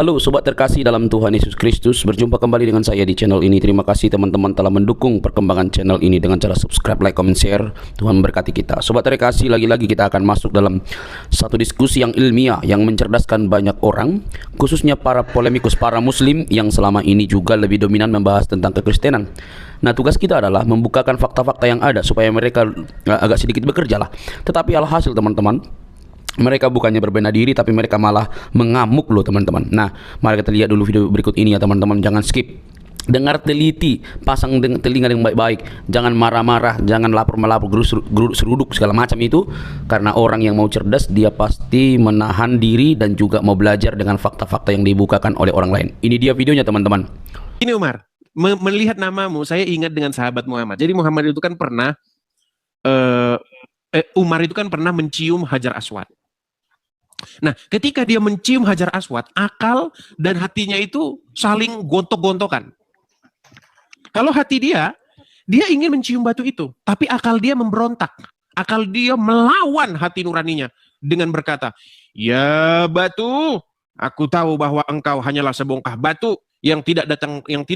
Halo sobat terkasih dalam Tuhan Yesus Kristus, berjumpa kembali dengan saya di channel ini. Terima kasih teman-teman telah mendukung perkembangan channel ini dengan cara subscribe, like, comment, share. Tuhan memberkati kita. Sobat terkasih, lagi-lagi kita akan masuk dalam satu diskusi yang ilmiah yang mencerdaskan banyak orang, khususnya para polemikus, para muslim yang selama ini juga lebih dominan membahas tentang kekristenan. Nah, tugas kita adalah membukakan fakta-fakta yang ada supaya mereka agak sedikit bekerja lah. Tetapi alhasil teman-teman, mereka bukannya berbenah diri, tapi mereka malah mengamuk loh teman-teman. Nah, mari kita lihat dulu video berikut ini ya teman-teman. Jangan skip. Dengar teliti, pasang telinga yang baik-baik. Jangan marah-marah, jangan lapor-melapor, geruduk seruduk segala macam itu. Karena orang yang mau cerdas, dia pasti menahan diri dan juga mau belajar dengan fakta-fakta yang dibukakan oleh orang lain. Ini dia videonya teman-teman. Ini Umar, melihat namamu, saya ingat dengan sahabat Muhammad. Jadi Muhammad itu kan pernah, Umar itu kan pernah mencium Hajar Aswad. Nah, ketika dia mencium Hajar Aswad, akal dan hatinya itu saling gontok-gontokan. Kalau hati dia ingin mencium batu itu, tapi akal dia memberontak. Akal dia melawan hati nuraninya dengan berkata, "Ya batu, aku tahu bahwa engkau hanyalah sebongkah batu yang tidak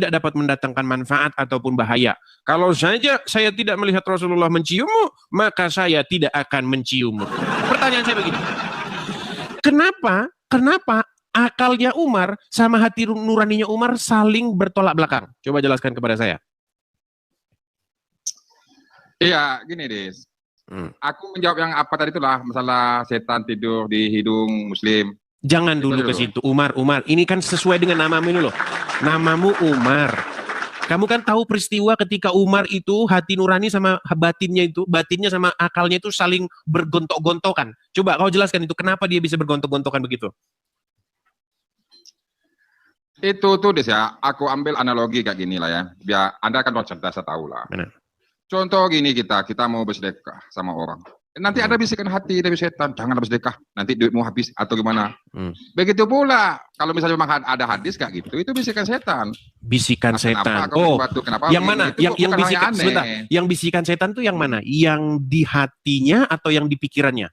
dapat mendatangkan manfaat ataupun bahaya. Kalau saja saya tidak melihat Rasulullah menciummu, maka saya tidak akan menciummu." Pertanyaan saya begini. Kenapa akalnya Umar sama hati nuraninya Umar saling bertolak belakang? Coba jelaskan kepada saya. Iya, gini Des. Aku menjawab yang apa tadi itulah, masalah setan tidur di hidung muslim. Jangan dulu ke situ, Umar. Ini kan sesuai dengan namamu ini loh. Namamu Umar. Kamu kan tahu peristiwa ketika Umar itu hati nurani sama batinnya sama akalnya itu saling bergontok-gontokan. Coba kau jelaskan itu, kenapa dia bisa bergontok-gontokan begitu? Itu tuh Des ya, aku ambil analogi kayak gini lah ya. Biar Anda kan orang cerdas, saya tahu lah. Benar. Contoh gini, kita mau bersedekah sama orang. Nanti ada bisikan hati dari setan, jangan bersedekah, nanti duitmu habis atau gimana. Begitu pula, kalau misalnya memang ada hadis kayak gitu, itu bisikan setan. Bisikan setan. Oh, yang mana? Yang bisikan sebentar. Yang bisikan setan tuh yang mana? Yang di hatinya atau yang di pikirannya?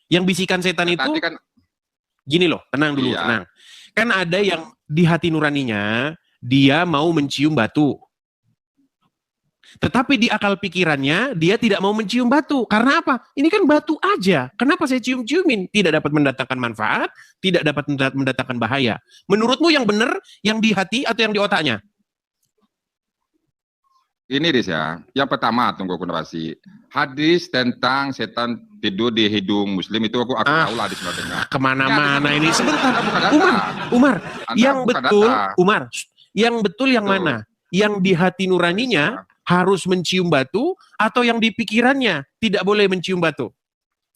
Yang bisikan setan itu kan, gini loh, tenang dulu, tenang. Kan ada yang di hati nuraninya, dia mau mencium batu. Tetapi di akal pikirannya, dia tidak mau mencium batu. Karena apa? Ini kan batu aja. Kenapa saya cium-ciumin? Tidak dapat mendatangkan manfaat, tidak dapat mendatangkan bahaya. Menurutmu yang benar, yang di hati atau yang di otaknya? Ini Des ya, yang pertama tunggu konfirmasi. Hadis tentang setan tidur di hidung muslim itu aku tahu lah di sebagainya. Kemana-mana ini. Sebentar, Umar, yang betul, Umar, yang betul yang mana? Yang di hati nuraninya harus mencium batu atau yang di pikirannya tidak boleh mencium batu?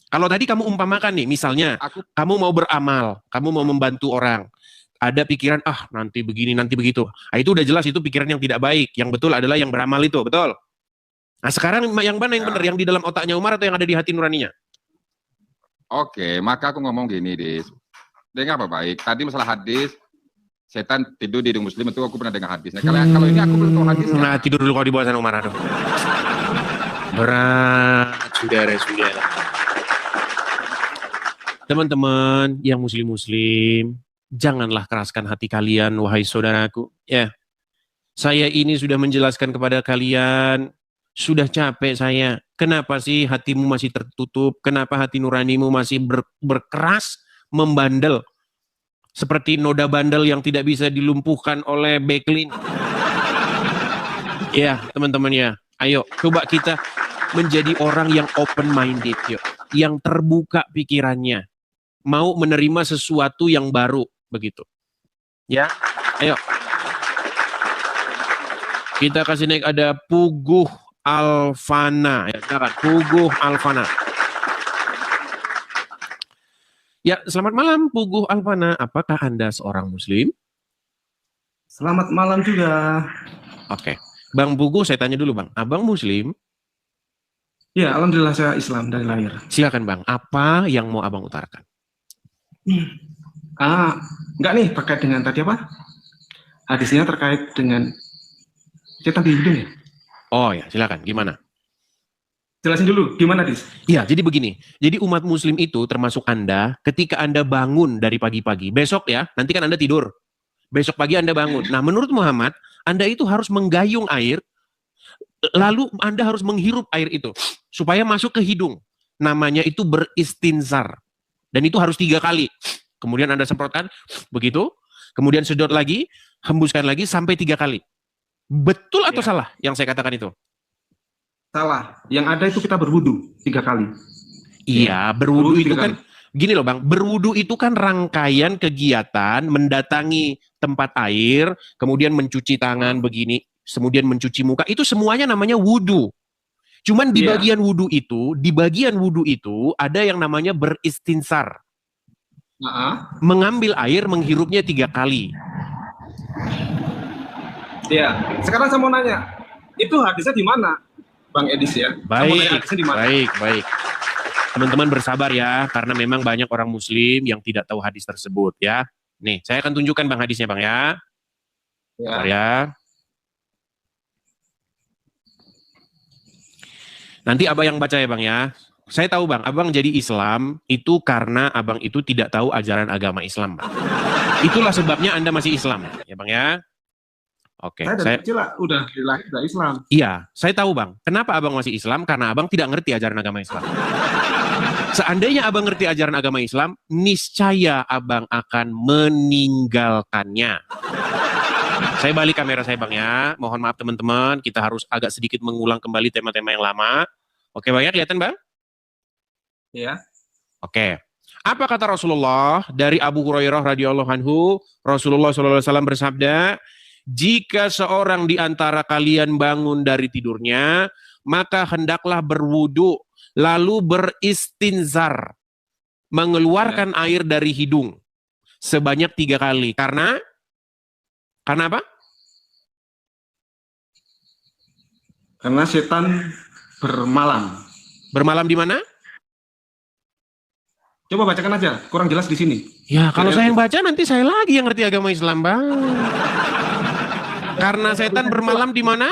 Kalau tadi kamu umpamakan nih, misalnya kamu mau beramal, kamu mau membantu orang, ada pikiran nanti begini, nanti begitu. Nah, itu udah jelas itu pikiran yang tidak baik. Yang betul adalah yang beramal itu, betul? Nah, sekarang yang mana yang benar? Yang di dalam otaknya Umar atau yang ada di hati nuraninya? Oke, maka aku ngomong gini, Des. Dengar apa baik. Tadi masalah hadis, setan tidur di hidung muslim itu aku pernah dengar hadisnya. Kalau ini aku belum tahu hadisnya. Nah, tidur dulu kalau di bawah sana Umar. Aduh. Berat, saudara-saudara. Teman-teman yang muslim-muslim, janganlah keraskan hati kalian, wahai saudaraku. Ya, saya ini sudah menjelaskan kepada kalian, sudah capek saya. Kenapa sih hatimu masih tertutup? Kenapa hati nuranimu masih berkeras, membandel? Seperti noda bandel yang tidak bisa dilumpuhkan oleh Becklin. Ya, teman-teman ya. Ayo, coba kita menjadi orang yang open-minded, yuk. Yang terbuka pikirannya. Mau menerima sesuatu yang baru, begitu. Ya, ayo. Kita kasih naik, ada Puguh Alfana. Ya, Puguh Alfana. Ya, selamat malam Puguh Alfana. Apakah Anda seorang muslim? Selamat malam juga. Oke. Bang Puguh, saya tanya dulu Bang. Abang muslim? Ya, alhamdulillah saya Islam dari lahir. Silakan Bang, apa yang mau Abang utarakan? Enggak nih, terkait dengan tadi apa? Hadisnya terkait dengan setan di hidung ya? Oh ya, silakan. Gimana? Jelasin dulu, gimana, Dis? Iya, jadi begini. Jadi umat muslim itu termasuk Anda, ketika Anda bangun dari pagi-pagi, besok ya, nanti kan Anda tidur. Besok pagi Anda bangun. Nah, menurut Muhammad, Anda itu harus menggayung air, lalu Anda harus menghirup air itu, supaya masuk ke hidung. Namanya itu beristinzar. Dan itu harus 3 kali. Kemudian Anda semprotkan, begitu. Kemudian sedot lagi, hembuskan lagi, sampai 3 kali. Betul atau salah yang saya katakan itu? Salah. Yang ada itu kita berwudu 3 kali. Iya, berwudu itu kan gini loh Bang, berwudu itu kan rangkaian kegiatan mendatangi tempat air, kemudian mencuci tangan begini, kemudian mencuci muka, itu semuanya namanya wudu. Cuman di bagian wudu itu ada yang namanya beristinsar. Mengambil air, menghirupnya 3 kali. Iya. Sekarang saya mau nanya, itu hadisnya di mana, Bang Edis ya? Baik. Teman-teman bersabar ya, karena memang banyak orang muslim yang tidak tahu hadis tersebut ya. Nih, saya akan tunjukkan Bang hadisnya Bang ya. Bentar ya. Nanti Abang yang baca ya Bang ya. Saya tahu Bang, Abang jadi Islam itu karena Abang itu tidak tahu ajaran agama Islam Bang. Itulah sebabnya Anda masih Islam ya Bang ya. Oke, saya kecil udah lahir dari Islam. Iya, saya tahu Bang. Kenapa Abang masih Islam? Karena Abang tidak ngerti ajaran agama Islam. Seandainya Abang ngerti ajaran agama Islam, niscaya Abang akan meninggalkannya. Saya balik kamera saya Bang ya. Mohon maaf teman-teman, kita harus agak sedikit mengulang kembali tema-tema yang lama. Oke Bang ya, kelihatan Bang? Iya. Oke. Apa kata Rasulullah dari Abu Hurairah radhiyallahu anhu? Rasulullah SAW bersabda, jika seorang di antara kalian bangun dari tidurnya, maka hendaklah berwudu, lalu beristinzar, mengeluarkan air dari hidung sebanyak 3 kali. Karena apa? Karena setan bermalam. Bermalam di mana? Coba bacakan aja, kurang jelas di sini. Ya, kalau saya yang baca nanti saya lagi yang ngerti agama Islam, Bang. Karena setan bermalam di mana?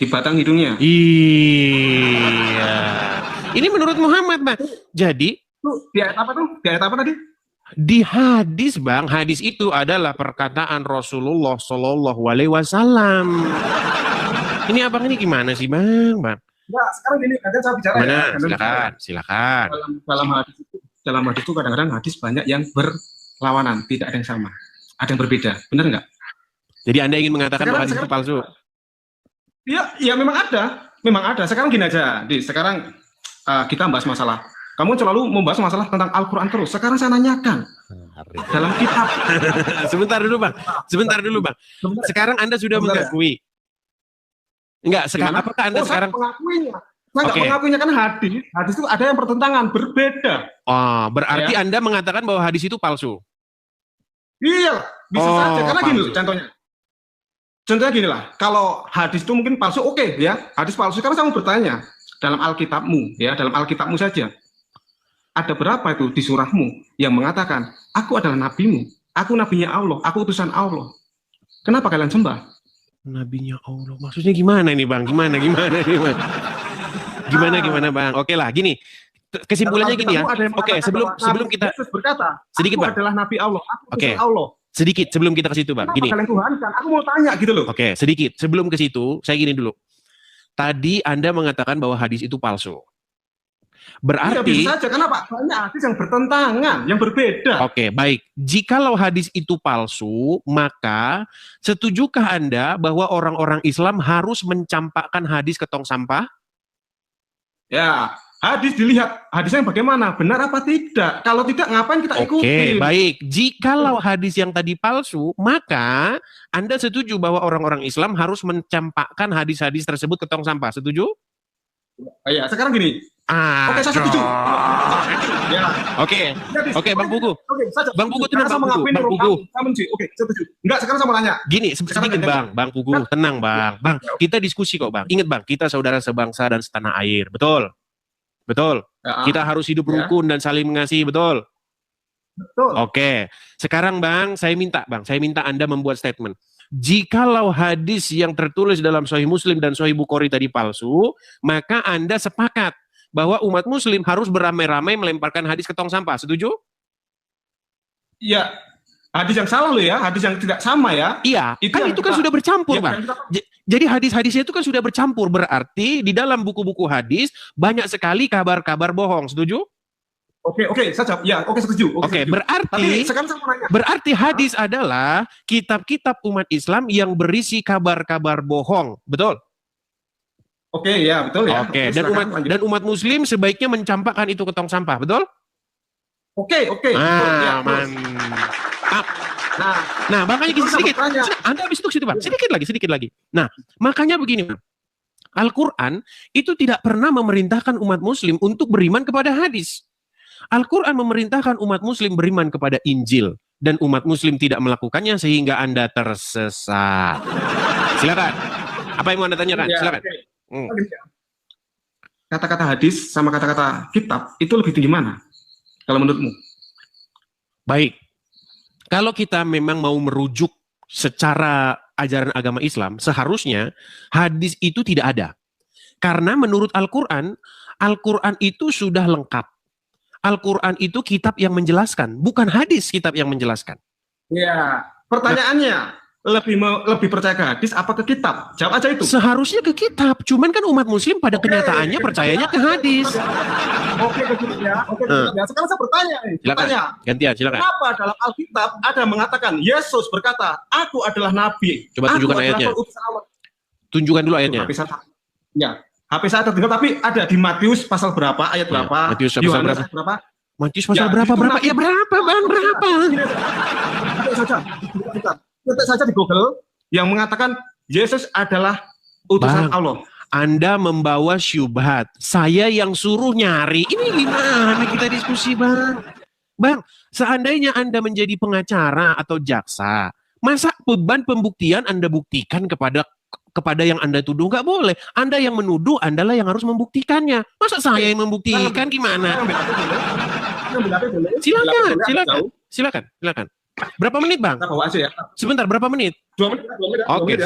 Di batang hidungnya. Iya. Ini menurut Muhammad, Bang. Jadi, di ayat apa tuh? Di ayat apa tadi? Di hadis, Bang. Hadis itu adalah perkataan Rasulullah Shallallahu Alaihi Wasallam. Ini abang ini gimana sih, Bang? Nah, sekarang gini, kadang saya bicara mana? Ya. Silakan. Dalam hadis itu kadang-kadang hadis banyak yang berlawanan, tidak ada yang sama, ada yang berbeda, benar nggak? Jadi Anda ingin mengatakan bahwa hadis itu palsu? Iya, memang ada. Sekarang gini aja, sekarang kita bahas masalah. Kamu selalu membahas masalah tentang Al-Quran terus. Sekarang saya nanyakan dalam kitab. Sebentar dulu, Bang. Sekarang Anda sudah mengakui. Enggak, sekarang apakah Anda sekarang mengakuinya? Saya nggak mengakuinya kan hadis itu ada yang bertentangan, berbeda. Oh, berarti ya? Anda mengatakan bahwa hadis itu palsu? Iya, bisa saja. Karena palsu. Gini loh, contohnya gini lah, kalau hadis itu mungkin palsu, oke, ya, hadis palsu. Karena saya mau bertanya, dalam Alkitabmu saja, ada berapa itu di surahmu yang mengatakan, aku adalah nabimu, aku nabinya Allah, aku utusan Allah. Kenapa kalian sembah? Nabinya Allah, maksudnya gimana ini Bang? Gimana Bang? Oke lah, gini. Kesimpulannya gini ya. Oke, sebelum kita berkata, sedikit Bang. Adalah nabi Allah, aku utusan Allah. Sedikit sebelum kita ke situ Bang. Gini. Kalian tuhankan? Aku mau tanya gitu loh. Oke, sedikit sebelum ke situ, saya gini dulu. Tadi Anda mengatakan bahwa hadis itu palsu. Berarti bisa saja, kenapa? Banyak hadis yang bertentangan, yang berbeda. Oke, baik. Jikalau hadis itu palsu, maka setujukah Anda bahwa orang-orang Islam harus mencampakkan hadis ke tong sampah? Ya, hadis dilihat hadisnya bagaimana, benar apa tidak. Kalau tidak, ngapain kita ikuti? Oke, baik. Jikalau hadis yang tadi palsu, maka Anda setuju bahwa orang-orang Islam harus mencampakkan hadis-hadis tersebut ke tong sampah. Setuju? Ya, sekarang gini. Oke, saya setuju. Ya. Oke, Bang Pugu. Bang Pugu tenang, Bang Pugu. Oke, setuju. Enggak, sekarang saya mau nanya. Gini, sedikit Bang Pugu, tenang Bang. Bang, kita diskusi kok Bang. Ingat Bang, kita saudara sebangsa dan setanah air, betul? Kita harus hidup rukun dan saling mengasihi, betul? Betul. Oke, sekarang Bang, saya minta Anda membuat statement. jikalau hadis yang tertulis dalam Sahih Muslim dan Sahih Bukhari tadi palsu, maka Anda sepakat bahwa umat Muslim harus beramai-ramai melemparkan hadis ke tong sampah. Setuju? Ya, hadis yang salah loh ya, hadis yang tidak sama ya. Iya, itu kan sudah bercampur, Bang. Jadi hadis-hadisnya itu kan sudah bercampur, berarti di dalam buku-buku hadis banyak sekali kabar-kabar bohong. Setuju? Oke saja. Ya, setuju. Oke, berarti tapi sekarang saya mau nanya. Berarti hadis adalah kitab-kitab umat Islam yang berisi kabar-kabar bohong, betul? Oke, ya betul ya. Oke, dan umat Muslim sebaiknya mencampakkan itu ke tong sampah, betul? Oke. Ah, mantap. Nah, makanya sedikit. Anda habis itu situ, Bang. Sedikit lagi. Nah, makanya begini, Bang. Al-Quran itu tidak pernah memerintahkan umat Muslim untuk beriman kepada hadis. Al-Quran memerintahkan umat Muslim beriman kepada Injil, dan umat Muslim tidak melakukannya sehingga Anda tersesat. Silakan. Apa yang mau Anda tanyakan? Silakan. Kata-kata hadis sama kata-kata kitab itu lebih tinggi mana? Kalau menurutmu? Baik. Kalau kita memang mau merujuk secara ajaran agama Islam, seharusnya hadis itu tidak ada. Karena menurut Al-Quran, Al-Quran itu sudah lengkap. Al-Quran itu kitab yang menjelaskan, bukan hadis kitab yang menjelaskan. Ya, pertanyaannya, lebih percaya ke hadis apa ke kitab? Jawab aja itu. Seharusnya ke kitab, cuman kan umat Muslim pada kenyataannya percayanya ke hadis. Oke, ya. Sekarang saya bertanya. Gantian, silakan. Kenapa dalam Alkitab ada mengatakan Yesus berkata, "Aku adalah nabi." Coba tunjukkan ayatnya. Tunjukkan dulu ayatnya. HP saya terdengar, tapi ada di Matius pasal berapa, ayat berapa? Matius pasal berapa? Matius pasal berapa? Ya berapa, Bang? Berapa? Ketik saja di Google yang mengatakan Yesus adalah utusan Allah. Anda membawa syubhat. Saya yang suruh nyari. Ini gimana kita diskusi, Bang? Bang, seandainya Anda menjadi pengacara atau jaksa, masa beban pembuktian Anda buktikan kepada yang Anda tuduh? Nggak boleh. Anda yang menuduh, Andalah yang harus membuktikannya. Masa saya yang membuktikan? Gimana? Silakan. Berapa menit, Bang? Sebentar, berapa menit? 2 menit. Oke,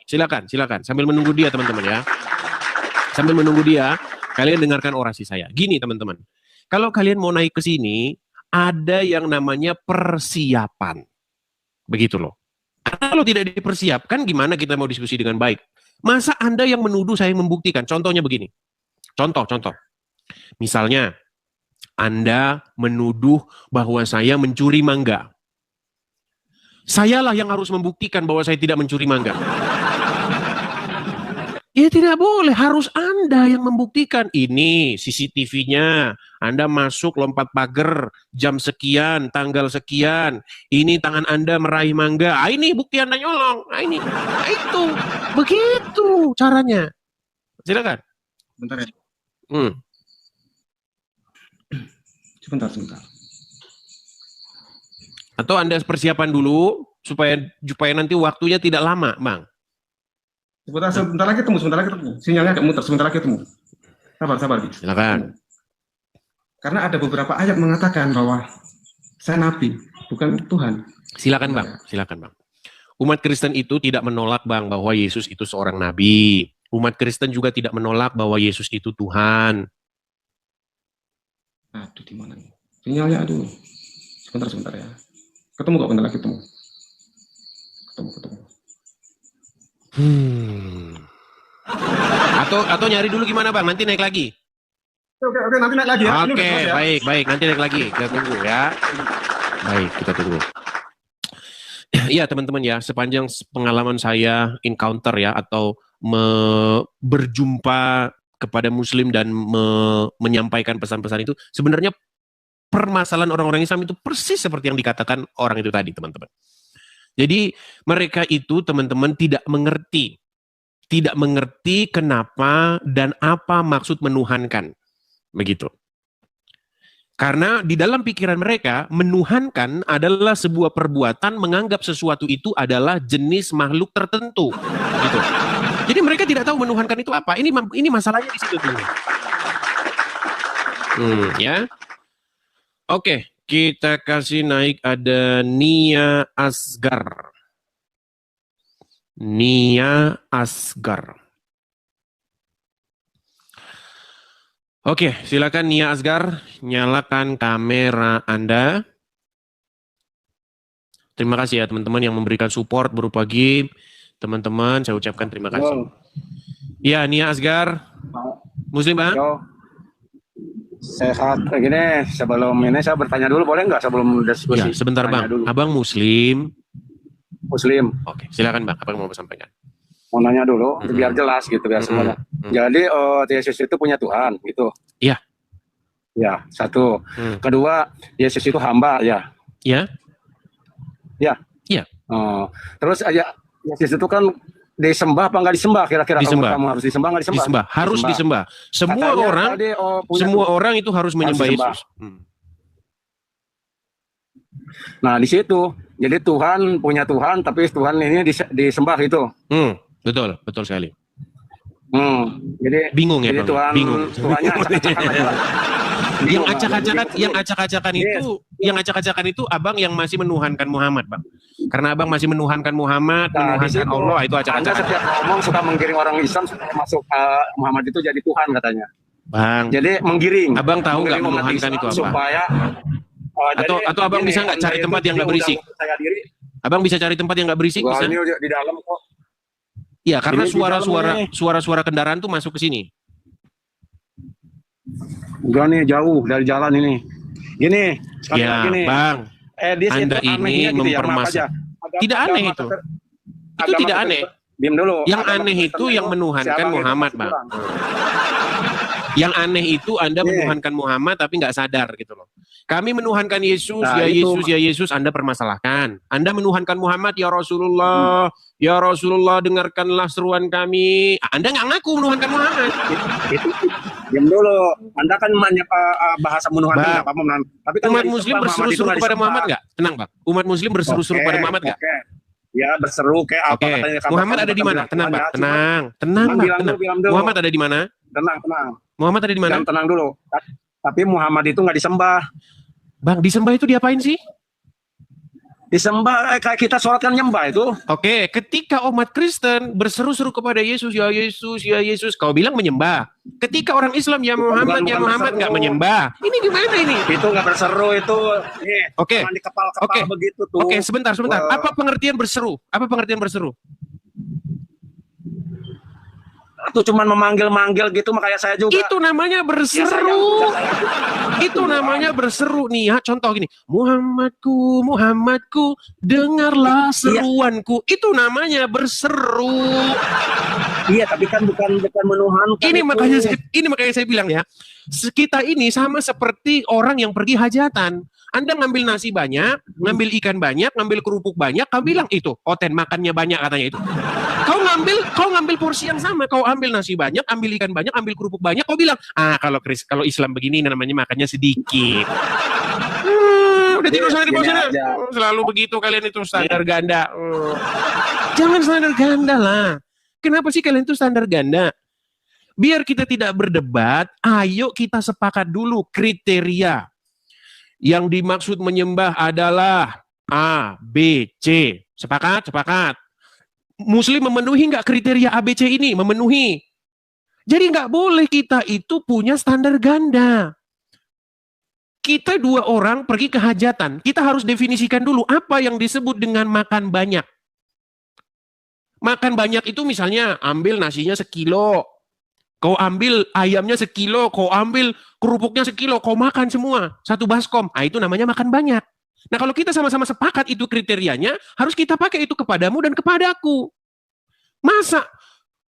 silakan. Sambil menunggu dia, teman-teman ya. Sambil menunggu dia, kalian dengarkan orasi saya. Gini, teman-teman. Kalau kalian mau naik ke sini, ada yang namanya persiapan. Begitu loh. Kalau tidak dipersiapkan, gimana kita mau diskusi dengan baik? Masa Anda yang menuduh saya membuktikan? Contohnya begini. Contoh. Misalnya, Anda menuduh bahwa saya mencuri mangga. Sayalah yang harus membuktikan bahwa saya tidak mencuri mangga. Ya tidak boleh, harus Anda yang membuktikan. Ini CCTV-nya, Anda masuk lompat pagar jam sekian, tanggal sekian. Ini tangan Anda meraih mangga. Ini bukti Anda nyolong. Ini. Itu. Begitu caranya. Silakan. Bentar ya. Sebentar. Atau Anda persiapan dulu supaya nanti waktunya tidak lama, Bang. Sebentar lagi ketemu. Sinyalnya agak muter, sebentar lagi ketemu. Sabar. Silakan. Karena ada beberapa ayat mengatakan bahwa saya nabi, bukan Tuhan. Silakan, Bang. Umat Kristen itu tidak menolak, Bang, bahwa Yesus itu seorang nabi. Umat Kristen juga tidak menolak bahwa Yesus itu Tuhan. Aduh, di mana nih? Sinyalnya, aduh. Sebentar ya. Ketemu kok, bentar lagi ketemu. Atau nyari dulu gimana, Bang? Nanti naik lagi. Oke, nanti naik lagi ya. Oke, baik, nanti naik lagi. Kita tunggu ya. Baik, kita tunggu. Iya, teman-teman ya, sepanjang pengalaman saya encounter ya atau berjumpa kepada Muslim dan menyampaikan pesan-pesan itu, sebenarnya permasalahan orang-orang Islam itu persis seperti yang dikatakan orang itu tadi, teman-teman. Jadi mereka itu, teman-teman, tidak mengerti kenapa dan apa maksud menuhankan. Begitu. Karena di dalam pikiran mereka, menuhankan adalah sebuah perbuatan menganggap sesuatu itu adalah jenis makhluk tertentu. Gitu. Jadi mereka tidak tahu menuhankan itu apa. Ini masalahnya di situ, teman-teman. Ya. Oke, kita kasih naik, ada Nia Asgar. Nia Asgar. Oke, silakan Nia Asgar, nyalakan kamera Anda. Terima kasih ya teman-teman yang memberikan support berupa gift. Teman-teman, saya ucapkan terima kasih. Ya, Nia Asgar. Muslim, Bang? Yo, sehat. Gini, sebelum ini saya bertanya dulu, boleh nggak sebelum diskusi? Ya, sebentar Bang. Dulu. Abang Muslim? Muslim. Oke, silakan Bang. Apa yang mau sampaikan? Mau nanya dulu, biar jelas gitu, biar semuanya. Jadi, Yesus itu punya Tuhan, gitu. Iya. Ya, satu. Kedua, Yesus itu hamba, ya. Ya. Ya. Iya. Terus ya, Yesus itu kan disembah apa nggak disembah? Kira-kira kamu harus disembah nggak disembah? Disembah, harus disembah. Semua Katanya orang, tadi, semua orang itu harus menyembah Yesus. Nah, di situ. Jadi Tuhan punya Tuhan, tapi Tuhan ini disembah itu. Betul, betul sekali. Jadi bingung ya, jadi Bang. Tuhan, Bingung. Tuhannya acak-acakan aja. yang acak-acakan itu abang yang masih menuhankan Muhammad, Bang. Karena abang masih menuhankan Muhammad, menuhankan Allah, itu Anda acak-acakan. setiap ngomong suka menggiring orang Islam supaya masuk Muhammad itu jadi Tuhan katanya. Bang, Jadi menggiring. abang tahu nggak Menggiring umat menuhankan Islam itu apa? Supaya Atau abang bisa nggak cari tempat yang nggak berisik? Abang bisa cari tempat yang nggak berisik, Wah, bisa? ini di dalam kok. Iya, karena Ini di dalam nih. suara-suara kendaraan tuh masuk ke sini. Udah nih jauh dari jalan ini. Gini, sekali Ya, lagi nih. Bang. Edis Anda itu ini anehnya gitu ya, maaf aja. Tidak Agama aneh itu. Itu agama tidak aneh. Diam dulu. Yang Agama aneh Kristen itu yang menuhankan siapa Muhammad, gitu, Bang. kurang. Yang aneh itu Anda Nih. menuhankan Muhammad tapi nggak sadar gitu loh. Kami menuhankan Yesus, Nah, ya itu. Yesus, ya Yesus, Anda permasalahkan. Anda menuhankan Muhammad, ya Rasulullah, ya Rasulullah, dengarkanlah seruan kami. Anda nggak ngaku menuhankan Muhammad. Itu diam dulu. Anda kan bahasa menuhankan Bang, nggak apa-apa menuhan. Tapi kan Umat nggak Muslim disembah, berseru-seru Muhammad itu kepada nggak Muhammad disembah. nggak? Tenang, Bang. Umat Muslim berseru-seru Oke, kepada Muhammad nggak? oke. Ya berseru kayak apa Oke. katanya. Muhammad ada di mana? Tenang, Bang. Tenang, tenang, Bang. Tenang. Bilang dulu. Muhammad ada di mana? Tenang. Muhammad ada di mana? Jangan tenang dulu. Tapi Muhammad itu nggak disembah. Bang, disembah itu diapain sih? Disembah kayak kita sholat kan nyembah itu. Oke, ketika umat Kristen berseru-seru kepada Yesus, ya Yesus, ya Yesus, kau bilang menyembah. Ketika orang Islam, ya Muhammad, ya bukan Muhammad, nggak berseru. menyembah. Ini gimana ini? Itu nggak berseru itu. Nih, Oke. Di kepala-kepala Oke. begitu tuh. Oke, sebentar. Wah. Apa pengertian berseru? Apa pengertian berseru? Itu cuman memanggil-manggil gitu makanya saya juga. Itu namanya berseru. Itu namanya berseru nih ya. Contoh gini, Muhammadku, Muhammadku, dengarlah seruanku. Itu namanya berseru. Iya, tapi kan bukan menuhankan. Ini itu. makanya saya bilang ya, kita ini sama seperti orang yang pergi hajatan. Anda ngambil nasi banyak, ngambil ikan banyak, ngambil kerupuk banyak, kau bilang itu, Oten makannya banyak katanya itu. Kau ngambil porsi yang sama, kau ambil nasi banyak, ambil ikan banyak, ambil kerupuk banyak, kau bilang, kalau Islam begini namanya makannya sedikit. Udah tidur sana di bawah sana. Selalu begitu kalian itu standar ganda. Jangan standar ganda lah. Kenapa sih kalian itu standar ganda? Biar kita tidak berdebat, ayo kita sepakat dulu kriteria. Yang dimaksud menyembah adalah A, B, C. Sepakat? Sepakat. Muslim memenuhi nggak kriteria A, B, C ini? Memenuhi. Jadi nggak boleh kita itu punya standar ganda. Kita dua orang pergi ke hajatan. Kita harus definisikan dulu apa yang disebut dengan makan banyak. Makan banyak itu misalnya ambil nasinya 1 kilo. Kau ambil ayamnya 1 kilo, kau ambil kerupuknya 1 kilo, kau makan semua, 1 baskom. Ah, itu namanya makan banyak. Nah, kalau kita sama-sama sepakat itu kriterianya, harus kita pakai itu kepadamu dan kepadaku. Masa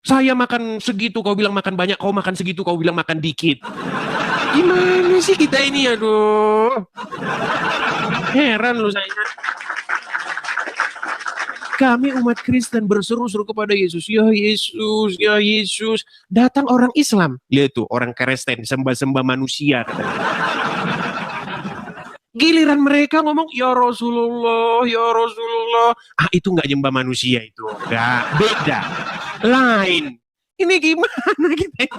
saya makan segitu, kau bilang makan banyak, kau makan segitu, kau bilang makan dikit. Gimana sih kita ini, aduh. Heran lu saya. Kami umat Kristen berseru-seru kepada Yesus. Ya Yesus, ya Yesus. Datang orang Islam. Lihat tuh, orang Kristen, sembah-sembah manusia. Katanya. Giliran mereka ngomong, ya Rasulullah, ya Rasulullah. Ah, itu nggak nyembah manusia itu. Nggak, beda. Lain. Ini gimana kita?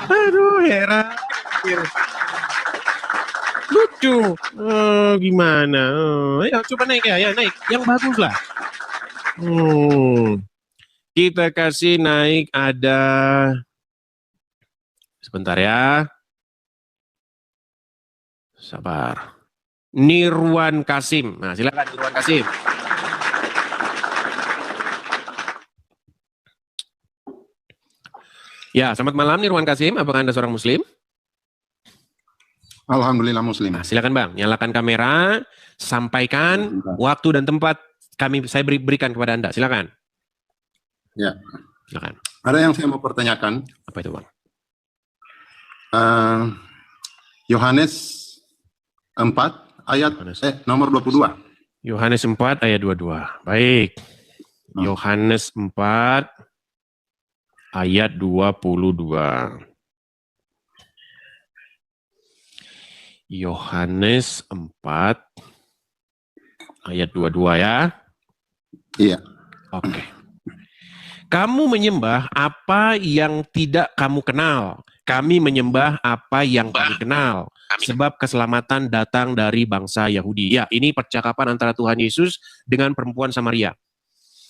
Aduh, heran. Lucu. Gimana? Ya, coba naik ya, naik. Yang bagus lah. Kita kasih naik ada, sebentar ya. Sabar. Nirwan Kasim. Nah, silakan Nirwan Kasim. Ya, selamat malam Nirwan Kasim. Apakah Anda seorang Muslim? Alhamdulillah Muslim. Nah, silakan Bang, nyalakan kamera, sampaikan waktu dan tempat saya berikan kepada Anda. Silakan. Ya. Silakan. Ada yang saya mau pertanyakan. Apa itu Bang? Yohanes 4 ayat nomor 22. Yohanes 4 ayat 22. Baik. Yohanes 4 ayat 22. Yohanes 4 ayat 22 ya. Iya. Oke. Kamu menyembah apa yang tidak kamu kenal. Kami menyembah apa yang kami kenal. Sebab keselamatan datang dari bangsa Yahudi. Ya, ini percakapan antara Tuhan Yesus dengan perempuan Samaria.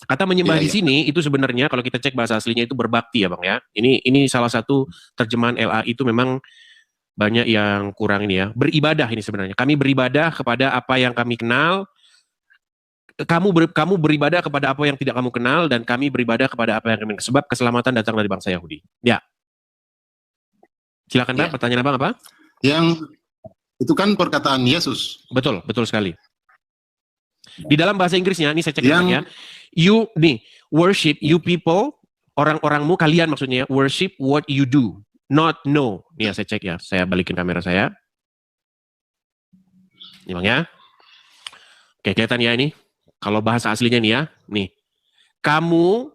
Kata menyembah di sini itu sebenarnya kalau kita cek bahasa aslinya itu berbakti ya Bang ya. Ini salah satu terjemahan LA itu memang banyak yang kurang ini ya. Beribadah ini sebenarnya. Kami beribadah kepada apa yang kami kenal. Kamu beribadah kepada apa yang tidak kamu kenal dan kami beribadah kepada apa yang kami kenal. Sebab keselamatan datang dari bangsa Yahudi. Ya. Silakan Bang, pertanyaan Abang apa? Yang itu kan perkataan Yesus. Betul, betul sekali. Di dalam bahasa Inggrisnya, ini saya cek ya. You, worship, you people, orang-orangmu, kalian maksudnya, worship what you do, not know. Nih ya, saya cek ya, saya balikin kamera saya. Ini Bang ya. Oke, kelihatan ya ini. Kalau bahasa aslinya nih ya, nih. Kamu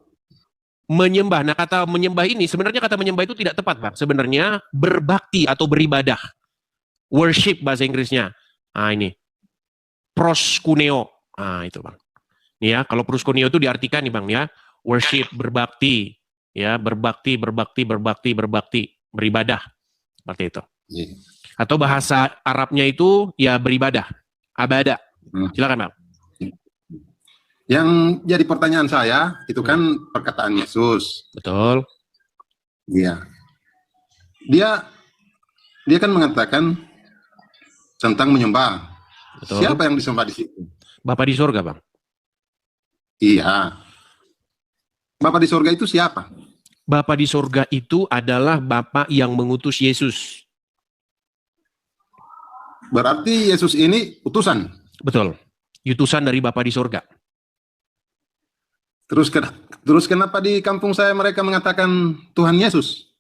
menyembah. Nah, kata menyembah ini, sebenarnya kata menyembah itu tidak tepat, Bang. Sebenarnya berbakti atau beribadah. Worship bahasa Inggrisnya. Nah, ini. Proskuneo. Nah, itu, Bang. Nih ya, kalau proskuneo itu diartikan nih, Bang, ya. Worship, berbakti. Ya, berbakti, beribadah. Seperti itu. Atau bahasa Arabnya itu, ya beribadah. Abada. Silakan, Bang. Yang jadi pertanyaan saya, itu kan perkataan Yesus. Betul. Iya. Dia kan mengatakan tentang menyembah. Betul. Siapa yang disembah di situ? Bapa di surga, Bang. Iya. Bapa di surga itu siapa? Bapa di surga itu adalah Bapa yang mengutus Yesus. Berarti Yesus ini utusan? Betul. Utusan dari Bapa di surga. Terus kenapa di kampung saya mereka mengatakan Tuhan Yesus?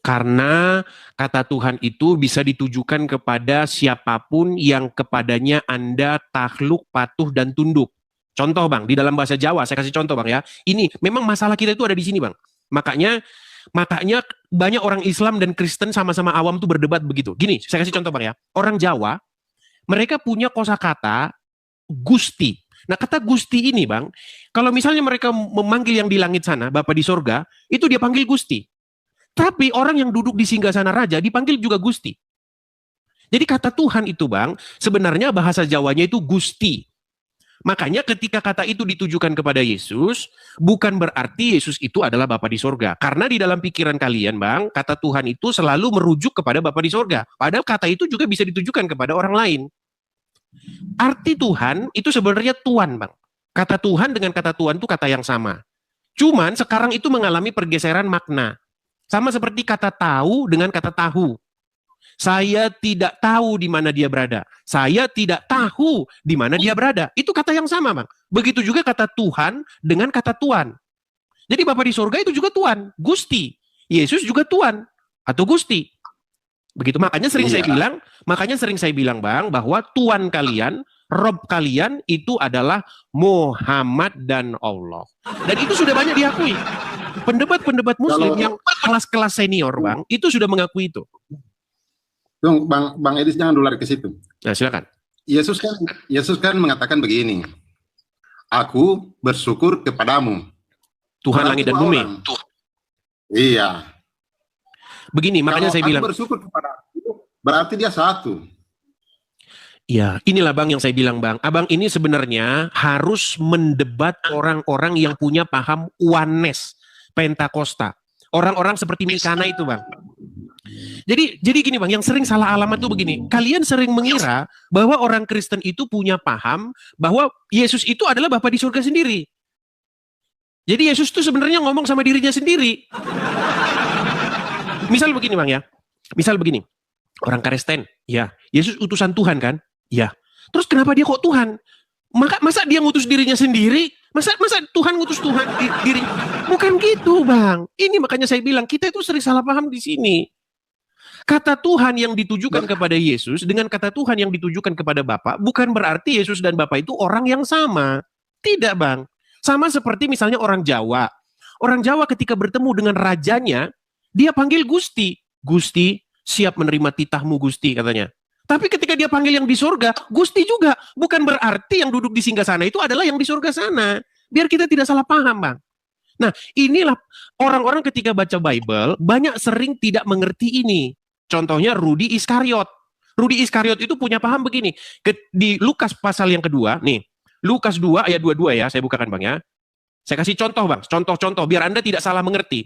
Karena kata Tuhan itu bisa ditujukan kepada siapapun yang kepadanya Anda takluk, patuh, dan tunduk. Contoh Bang, di dalam bahasa Jawa, saya kasih contoh Bang ya. Ini memang masalah kita itu ada di sini Bang. Makanya banyak orang Islam dan Kristen sama-sama awam tuh berdebat begitu. Gini, saya kasih contoh Bang ya. Orang Jawa, mereka punya kosakata Gusti. Nah kata Gusti ini Bang, kalau misalnya mereka memanggil yang di langit sana, Bapa di sorga, itu dia panggil Gusti. Tapi orang yang duduk di singgasana raja dipanggil juga Gusti. Jadi kata Tuhan itu Bang, sebenarnya bahasa Jawanya itu Gusti. Makanya ketika kata itu ditujukan kepada Yesus, bukan berarti Yesus itu adalah Bapa di sorga. Karena di dalam pikiran kalian Bang, kata Tuhan itu selalu merujuk kepada Bapa di sorga. Padahal kata itu juga bisa ditujukan kepada orang lain. Arti Tuhan itu sebenarnya Tuhan Bang. Kata Tuhan dengan kata Tuhan itu kata yang sama. Cuman sekarang itu mengalami pergeseran makna. Sama seperti kata tahu dengan kata tahu. Saya tidak tahu di mana dia berada. Saya tidak tahu di mana dia berada. Itu kata yang sama Bang. Begitu juga kata Tuhan dengan kata Tuhan. Jadi Bapa di surga itu juga Tuhan, Gusti. Yesus juga Tuhan atau Gusti. Begitu makanya sering saya bilang Bang bahwa Tuhan kalian, Rob kalian itu adalah Muhammad dan Allah. Dan itu sudah banyak diakui. Pendebat-pendebat Muslim yang kelas-kelas senior Bang itu sudah mengakui itu. Bang Edis jangan dulu lari ke situ. Nah silakan. Yesus kan mengatakan begini. Aku bersyukur kepadamu. Tuhan langit dan bumi. Iya. Begini, makanya saya bilang bersyukur kepada itu berarti dia satu. Ya, inilah Bang yang saya bilang Bang. Abang ini sebenarnya harus mendebat orang-orang yang punya paham oneness, Pentakosta. Orang-orang seperti Mikana itu Bang. Jadi gini Bang, yang sering salah alamat tuh begini. Kalian sering mengira bahwa orang Kristen itu punya paham bahwa Yesus itu adalah Bapa di surga sendiri. Jadi Yesus itu sebenarnya ngomong sama dirinya sendiri. Misal begini Bang ya. Misal begini. Orang Kristen, ya, Yesus utusan Tuhan kan? Ya. Terus kenapa dia kok Tuhan? Masa dia ngutus dirinya sendiri? Masa Tuhan ngutus Tuhan diri? Bukan gitu, Bang. Ini makanya saya bilang kita itu sering salah paham di sini. Kata Tuhan yang ditujukan kepada Yesus dengan kata Tuhan yang ditujukan kepada Bapa bukan berarti Yesus dan Bapa itu orang yang sama. Tidak, Bang. Sama seperti misalnya orang Jawa. Orang Jawa ketika bertemu dengan rajanya, dia panggil Gusti. Gusti, siap menerima titahmu Gusti, katanya. Tapi ketika dia panggil yang di surga, Gusti juga. Bukan berarti yang duduk di singgasana itu adalah yang di surga sana. Biar kita tidak salah paham, Bang. Nah, inilah orang-orang ketika baca Bible, banyak sering tidak mengerti ini. Contohnya Rudi Iskariot. Rudi Iskariot itu punya paham begini. Di Lukas pasal yang kedua, nih. Lukas 2 ayat 22 ya, saya bukakan Bang ya. Saya kasih contoh Bang, contoh-contoh biar Anda tidak salah mengerti.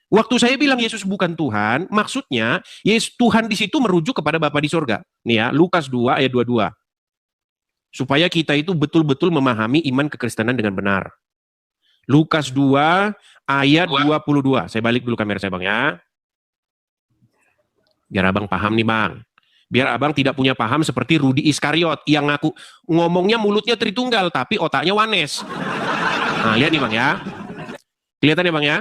Waktu saya bilang Yesus bukan Tuhan, maksudnya Yesus Tuhan di situ merujuk kepada Bapa di surga. Nih ya, Lukas 2 ayat 22. Supaya kita itu betul-betul memahami iman kekristenan dengan benar. Lukas 2 ayat 22. Saya balik dulu kamera saya Bang ya. Biar Abang paham nih Bang. Biar Abang tidak punya paham seperti Rudi Iskariot yang ngaku ngomongnya mulutnya Tritunggal tapi otaknya Wanes. Nah, lihat nih Bang ya. Kelihatan ya Bang ya?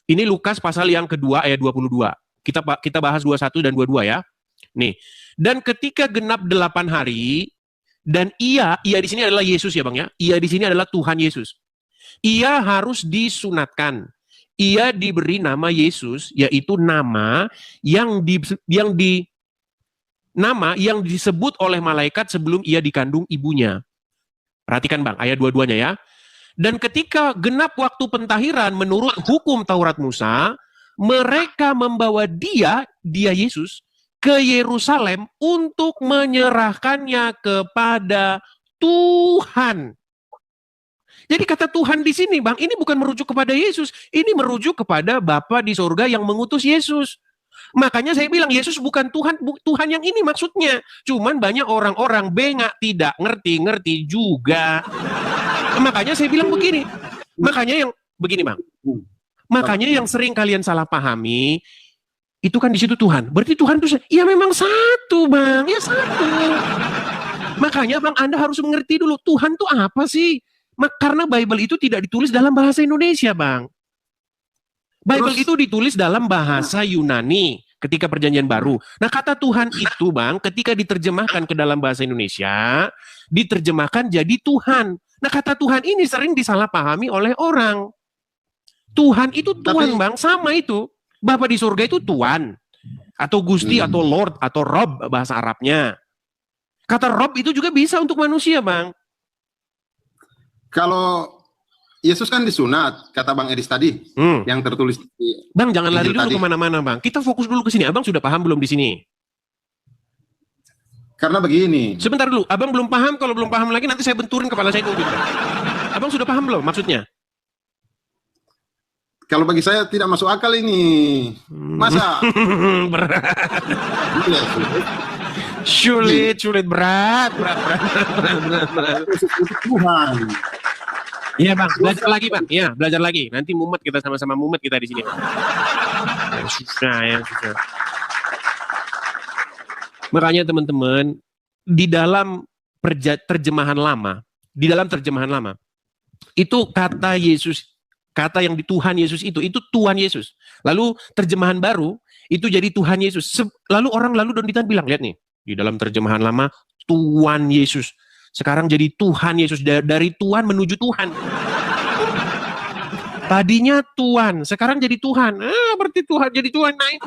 Ini Lukas pasal yang kedua ayat 22. Kita bahas 21 dan 22 ya. Nih. Dan ketika genap 8 hari dan ia di sini adalah Yesus ya Bang ya. Ia di sini adalah Tuhan Yesus. Ia harus disunatkan. Ia diberi nama Yesus, yaitu nama yang disebut oleh malaikat sebelum ia dikandung ibunya. Perhatikan Bang, ayat 22-nya ya. Dan ketika genap waktu pentahiran menurut hukum Taurat Musa, mereka membawa dia Yesus, ke Yerusalem untuk menyerahkannya kepada Tuhan. Jadi kata Tuhan di sini, Bang, ini bukan merujuk kepada Yesus, ini merujuk kepada Bapa di surga yang mengutus Yesus. Makanya saya bilang Yesus bukan Tuhan, Tuhan yang ini maksudnya. Cuman banyak orang-orang bengak tidak ngerti juga. Makanya saya bilang begini. Makanya yang begini, Bang. Makanya yang sering kalian salah pahami itu kan di situ Tuhan. Berarti Tuhan itu ya memang satu, Bang. Ya satu. Makanya Bang Anda harus mengerti dulu Tuhan itu apa sih? Karena Bible itu tidak ditulis dalam bahasa Indonesia, Bang. Bible itu ditulis dalam bahasa Yunani ketika Perjanjian Baru. Nah, kata Tuhan itu, Bang, ketika diterjemahkan ke dalam bahasa Indonesia, diterjemahkan jadi Tuhan. Nah, kata Tuhan ini sering disalahpahami oleh orang. Tuhan itu Tuhan, Bang, sama itu. Bapa di surga itu Tuhan. Atau Gusti, atau Lord, atau Rob bahasa Arabnya. Kata Rob itu juga bisa untuk manusia, Bang. Kalau Yesus kan disunat, kata Bang Edis tadi, yang tertulis di Bang, jangan lari dulu kemana-mana, Bang. Kita fokus dulu ke sini. Abang sudah paham belum di sini? Karena begini. Sebentar dulu, Abang belum paham. Kalau belum paham lagi, nanti saya benturin kepala saya. Abang sudah paham belum maksudnya? Kalau bagi saya tidak masuk akal ini. Masa? Berat. Sulit, berat. Tuhan. Iya Bang, belajar lagi Bang. Iya, belajar lagi. Nanti mumet kita sama-sama mumet kita di sini. Susah. Makanya teman-teman, di dalam terjemahan lama, itu kata Yesus, kata yang di Tuhan Yesus itu Tuhan Yesus. Lalu terjemahan baru itu jadi Tuhan Yesus. Lalu orang Donditan bilang, lihat nih, di dalam terjemahan lama Tuhan Yesus. Sekarang jadi Tuhan Yesus, dari Tuhan menuju Tuhan. Tadinya Tuhan, sekarang jadi Tuhan. Berarti Tuhan jadi Tuhan naik.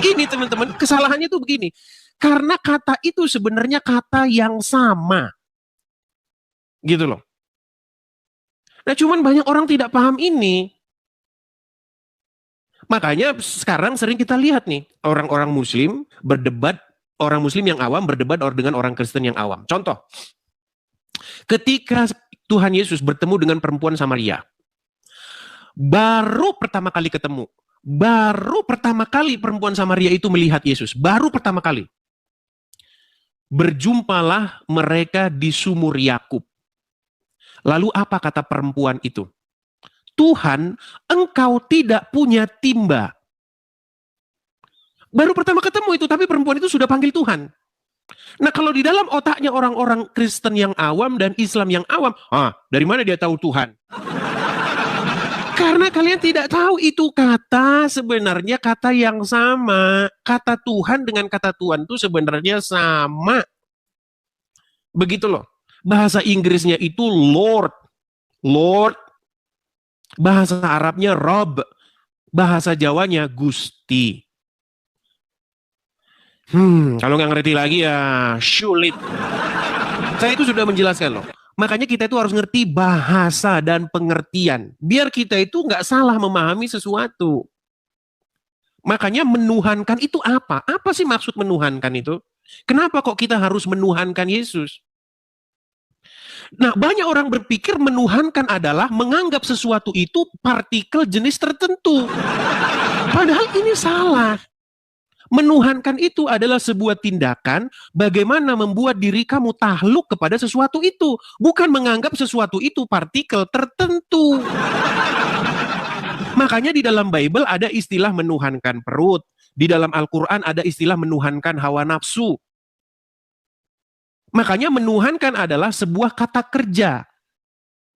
Ini teman-teman, kesalahannya tuh begini. Karena kata itu sebenarnya kata yang sama. Gitu loh. Nah, cuman banyak orang tidak paham ini. Makanya sekarang sering kita lihat nih, orang-orang Muslim berdebat orang Muslim yang awam berdebat dengan orang Kristen yang awam. Contoh, ketika Tuhan Yesus bertemu dengan perempuan Samaria, baru pertama kali ketemu, baru pertama kali perempuan Samaria itu melihat Yesus, baru pertama kali. Berjumpalah mereka di sumur Yakub. Lalu apa kata perempuan itu? Tuhan, engkau tidak punya timba. Baru pertama ketemu itu, tapi perempuan itu sudah panggil Tuhan. Nah, kalau di dalam otaknya orang-orang Kristen yang awam dan Islam yang awam, dari mana dia tahu Tuhan? Karena kalian tidak tahu itu kata sebenarnya kata yang sama. Kata Tuhan dengan kata Tuhan itu sebenarnya sama. Begitu loh. Bahasa Inggrisnya itu Lord. Lord. Bahasa Arabnya Rob. Bahasa Jawanya Gusti. Kalau nggak ngerti lagi ya sulit. Saya itu sudah menjelaskan loh. Makanya kita itu harus ngerti bahasa dan pengertian. Biar kita itu nggak salah memahami sesuatu. Makanya menuhankan itu apa? Apa sih maksud menuhankan itu? Kenapa kok kita harus menuhankan Yesus? Nah, banyak orang berpikir menuhankan adalah menganggap sesuatu itu partikel jenis tertentu. Padahal ini salah. Menuhankan itu adalah sebuah tindakan bagaimana membuat diri kamu takluk kepada sesuatu itu. Bukan menganggap sesuatu itu partikel tertentu. Makanya di dalam Bible ada istilah menuhankan perut. Di dalam Al-Quran ada istilah menuhankan hawa nafsu. Makanya menuhankan adalah sebuah kata kerja.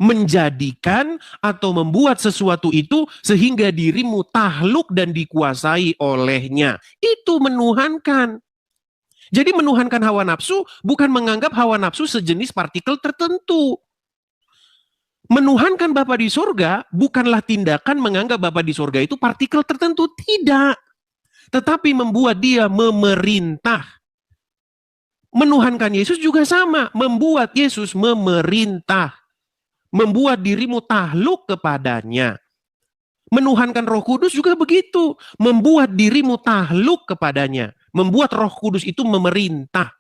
Menjadikan atau membuat sesuatu itu sehingga dirimu takluk dan dikuasai olehnya. Itu menuhankan. Jadi menuhankan hawa nafsu bukan menganggap hawa nafsu sejenis partikel tertentu. Menuhankan Bapa di surga bukanlah tindakan menganggap Bapa di surga itu partikel tertentu. Tidak. Tetapi membuat dia memerintah. Menuhankan Yesus juga sama, membuat Yesus memerintah, membuat dirimu takluk kepadanya. Menuhankan Roh Kudus juga begitu, membuat dirimu takluk kepadanya, membuat Roh Kudus itu memerintah.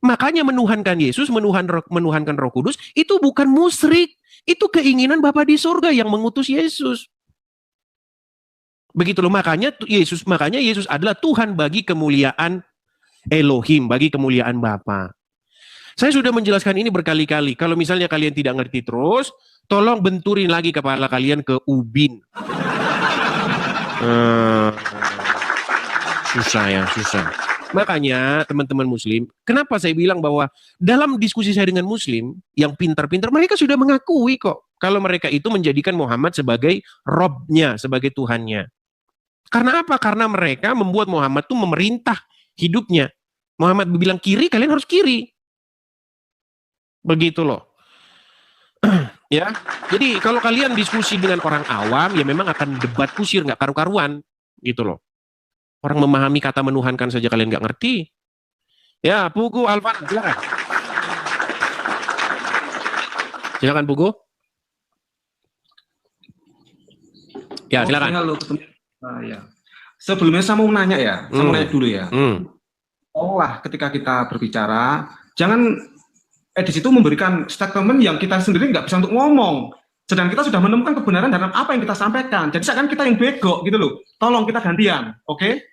Makanya menuhankan Yesus, menuhankan Roh Kudus itu bukan musyrik, itu keinginan Bapa di surga yang mengutus Yesus. Begitu loh, makanya Yesus adalah Tuhan bagi kemuliaan Elohim, bagi kemuliaan Bapa. Saya sudah menjelaskan ini berkali-kali. Kalau misalnya kalian tidak ngerti terus, tolong benturin lagi kepala kalian ke ubin. Susah ya, susah. Makanya teman-teman Muslim, kenapa saya bilang bahwa dalam diskusi saya dengan Muslim yang pintar-pintar, mereka sudah mengakui kok kalau mereka itu menjadikan Muhammad sebagai Robnya, sebagai Tuhannya. Karena apa? Karena mereka membuat Muhammad itu memerintah hidupnya. Muhammad bilang kiri, kalian harus kiri. Begitu loh. Ya. Jadi kalau kalian diskusi dengan orang awam, ya memang akan debat kusir, nggak karu-karuan. Gitu loh. Orang memahami kata menuhankan saja kalian nggak ngerti. Ya, Pugu Alvan, silakan. Silakan Pugu. Ya, silakan. Halo, ya. Sebelumnya saya mau nanya ya, saya mau nanya dulu ya. Ketika kita berbicara, jangan di situ memberikan statement yang kita sendiri nggak bisa untuk ngomong. Sedang kita sudah menemukan kebenaran dalam apa yang kita sampaikan. Jadi seakan kita yang bego gitu loh. Tolong kita gantian, oke?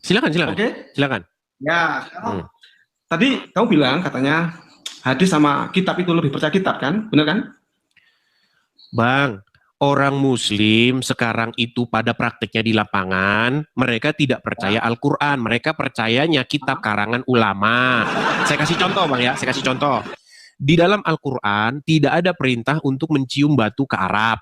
Silakan. Oke? Silakan. Ya. Tadi kamu bilang katanya hadis sama kitab itu lebih percaya kitab kan? Benar kan? Bang, orang Muslim sekarang itu pada prakteknya di lapangan, mereka tidak percaya Al-Quran, mereka percayanya kitab karangan ulama. Saya kasih contoh Bang ya, saya kasih contoh. Di dalam Al-Quran tidak ada perintah untuk mencium batu ke Arab.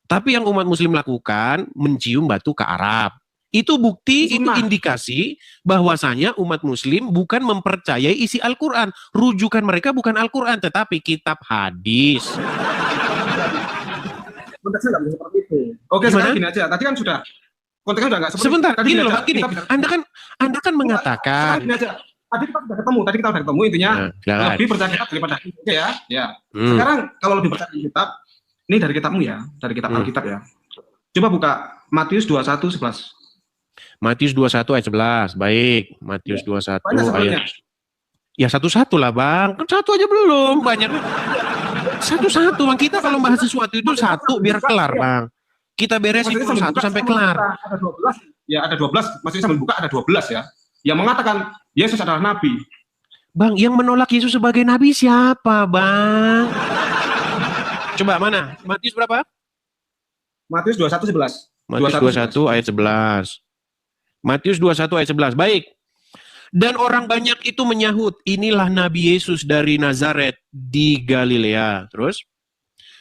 Tapi yang umat Muslim lakukan, mencium batu ke Arab. Itu bukti, itu indikasi bahwasanya umat Muslim bukan mempercayai isi Al-Quran. Rujukan mereka bukan Al-Quran, tetapi kitab hadis. Konteksnya nggak bisa seperti itu. Oke, sekarang gini aja. Tadi kan sudah konteksnya udah nggak seperti sebentar, itu. gini loh, gini. Anda kan mengatakan. Gini aja. Tadi kita udah ketemu intinya lebih percaya kitab daripada hadis ya. Sekarang kalau lebih percaya kitab, ini dari kitabmu ya, dari kitab Alkitab ya. Coba buka Matius 21:11. Matius 21 ayat 11. Baik, Matius 21 Banyak sebenarnya. ayat. Ya satu-satu lah Bang. Kan satu aja belum, banyak. Satu-satu Bang. Kita kalau bahas sesuatu itu satu biar kelar Bang. Kita beresin Maksudnya dulu sambil satu buka, sampai sambil kelar. buka, ada 12. Ya ada 12. Maksudnya sambil buka ada 12 ya. Yang mengatakan Yesus adalah nabi. Bang, yang menolak Yesus sebagai nabi siapa Bang? Coba mana? Matius berapa? Matius 21:11. Matius 21 ayat 11. Matius 21 ayat 11. Baik. Dan orang banyak itu menyahut, inilah Nabi Yesus dari Nazaret di Galilea. Terus?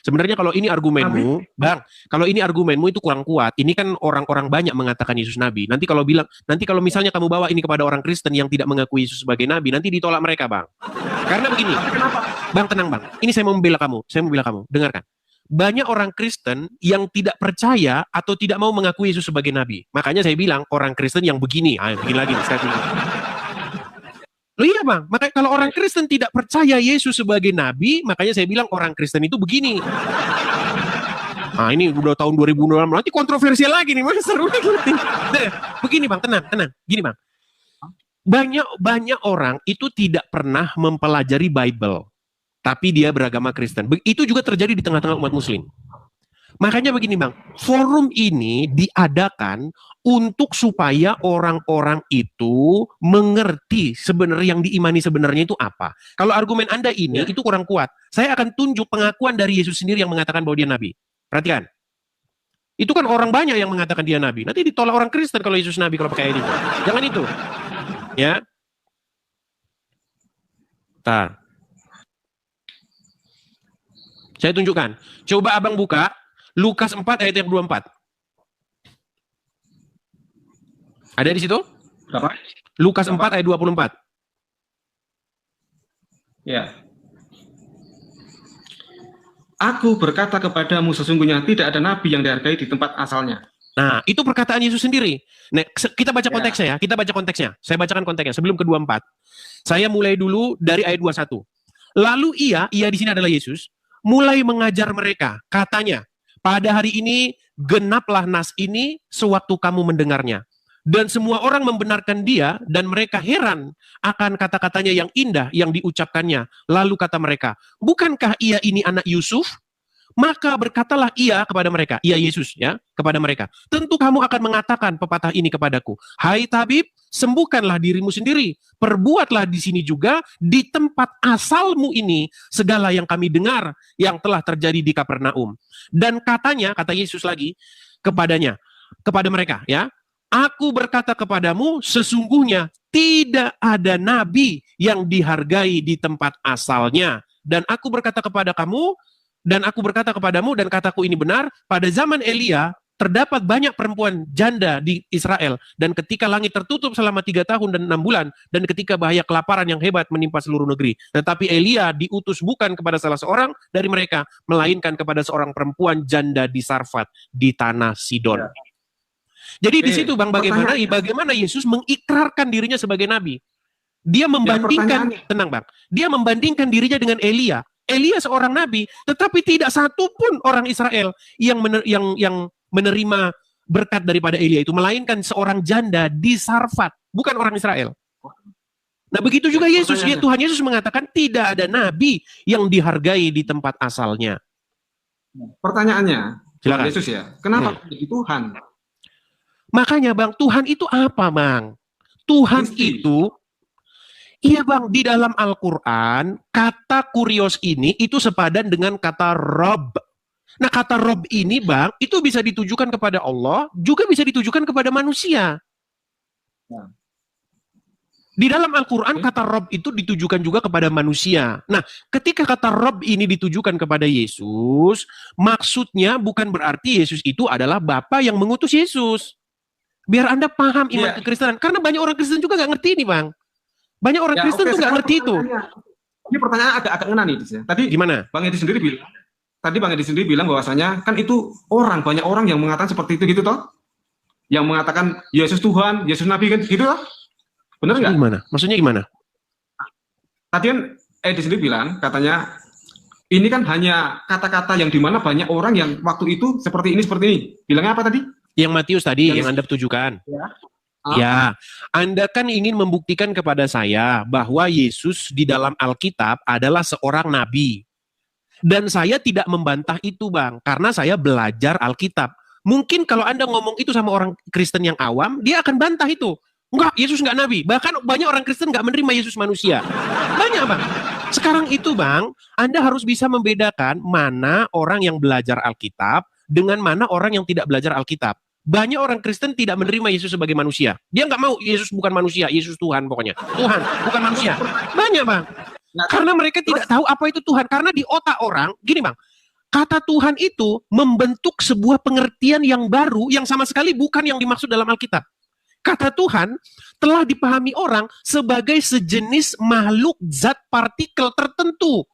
Sebenarnya kalau ini argumenmu, Bang, kalau ini argumenmu itu kurang kuat. Ini kan orang-orang banyak mengatakan Yesus Nabi. Nanti kalau misalnya kamu bawa ini kepada orang Kristen yang tidak mengakui Yesus sebagai Nabi, nanti ditolak mereka, Bang. Karena begini. Bang, tenang, Bang. Ini saya mau membela kamu. Dengarkan. Banyak orang Kristen yang tidak percaya atau tidak mau mengakui Yesus sebagai Nabi. Makanya saya bilang orang Kristen yang begini. Begini lagi nih, saya bilang. Loh iya Bang, makanya kalau orang Kristen tidak percaya Yesus sebagai Nabi, makanya saya bilang orang Kristen itu begini. Ini udah tahun 2006, nanti kontroversial lagi nih, mas seru lagi. Begini Bang, tenang. Gini Bang, banyak orang itu tidak pernah mempelajari Bible, tapi dia beragama Kristen. Itu juga terjadi di tengah-tengah umat Muslim. Makanya begini Bang, forum ini diadakan untuk supaya orang-orang itu mengerti sebenarnya yang diimani sebenarnya itu apa. Kalau argumen Anda ini itu kurang kuat, saya akan tunjuk pengakuan dari Yesus sendiri yang mengatakan bahwa dia Nabi. Perhatikan. Itu kan orang banyak yang mengatakan dia Nabi. Nanti ditolak orang Kristen kalau Yesus Nabi kalau pakai ini. Jangan itu. Ya. Tar. Saya tunjukkan. Coba Abang buka Lukas 4 ayat yang 24. Ada di situ? Berapa? Lukas 4 ayat 24. Ya. Aku berkata kepadamu sesungguhnya tidak ada nabi yang dihargai di tempat asalnya. Nah, itu perkataan Yesus sendiri. Nah, kita baca konteksnya ya. Kita baca konteksnya. Saya bacakan konteksnya sebelum ke 24. Saya mulai dulu dari ayat 21. Lalu ia di sini adalah Yesus, mulai mengajar mereka. Katanya, pada hari ini genaplah nas ini sewaktu kamu mendengarnya. Dan semua orang membenarkan dia dan mereka heran akan kata-katanya yang indah yang diucapkannya. Lalu kata mereka, bukankah ia ini anak Yusuf? Maka berkatalah ia kepada mereka, ia Yesus ya, kepada mereka. Tentu kamu akan mengatakan pepatah ini kepadaku. Hai tabib, sembuhkanlah dirimu sendiri. Perbuatlah di sini juga, di tempat asalmu ini, segala yang kami dengar yang telah terjadi di Kapernaum. Dan katanya, kata Yesus lagi, kepada mereka ya, aku berkata kepadamu, sesungguhnya tidak ada nabi yang dihargai di tempat asalnya. Dan aku berkata kepadamu, dan kataku ini benar, pada zaman Elia, terdapat banyak perempuan janda di Israel, dan ketika langit tertutup selama 3 tahun dan 6 bulan, dan ketika bahaya kelaparan yang hebat menimpa seluruh negeri. Tetapi Elia diutus bukan kepada salah seorang dari mereka, melainkan kepada seorang perempuan janda di Sarfat, di tanah Sidon. Jadi di situ Bang, bagaimana Yesus mengikrarkan dirinya sebagai nabi. Dia membandingkan, tenang Bang, dia membandingkan dirinya dengan Elia. Elia seorang nabi, tetapi tidak satu pun orang Israel yang menerima berkat daripada Elia itu, melainkan seorang janda di Sarfat, bukan orang Israel. Nah begitu juga Yesus, Tuhan Yesus mengatakan tidak ada nabi yang dihargai di tempat asalnya. Pertanyaannya, silakan. Yesus ya, kenapa jadi Tuhan? Makanya Bang, Tuhan itu apa Bang? Tuhan itu, iya Bang, di dalam Al-Quran, kata kurios ini itu sepadan dengan kata Rob. Nah kata Rob ini Bang, itu bisa ditujukan kepada Allah, juga bisa ditujukan kepada manusia. Di dalam Al-Quran, kata Rob itu ditujukan juga kepada manusia. Nah, ketika kata Rob ini ditujukan kepada Yesus, maksudnya bukan berarti Yesus itu adalah Bapa yang mengutus Yesus. Biar Anda paham iman kekristenan. Karena banyak orang Kristen juga nggak ngerti ini Bang. Banyak orang Kristen tuh nggak ngerti itu. Ini pertanyaan agak ngena nih. Tadi gimana? Bang Edi sendiri bilang bahwasanya kan itu banyak orang yang mengatakan seperti itu gitu toh. Yang mengatakan Yesus Tuhan, Yesus Nabi kan gitu toh. Benar nggak? Gimana? Maksudnya gimana? Tadi kan Edi sendiri bilang katanya ini kan hanya kata-kata yang dimana banyak orang yang waktu itu seperti ini. Bilangnya apa tadi? Yang Matius tadi, yang Anda tujukan. Ya, Anda kan ingin membuktikan kepada saya bahwa Yesus di dalam Alkitab adalah seorang nabi. Dan saya tidak membantah itu, Bang, karena saya belajar Alkitab. Mungkin kalau Anda ngomong itu sama orang Kristen yang awam, dia akan bantah itu. Enggak, Yesus enggak nabi. Bahkan banyak orang Kristen enggak menerima Yesus manusia. Banyak, Bang. Sekarang itu, Bang, Anda harus bisa membedakan mana orang yang belajar Alkitab dengan mana orang yang tidak belajar Alkitab. Banyak orang Kristen tidak menerima Yesus sebagai manusia. Dia nggak mau Yesus bukan manusia, Yesus Tuhan pokoknya. Tuhan, bukan manusia. Banyak, Bang. Karena mereka tidak tahu apa itu Tuhan. Karena di otak orang, gini Bang, kata Tuhan itu membentuk sebuah pengertian yang baru yang sama sekali bukan yang dimaksud dalam Alkitab. Kata Tuhan telah dipahami orang sebagai sejenis makhluk zat partikel tertentu.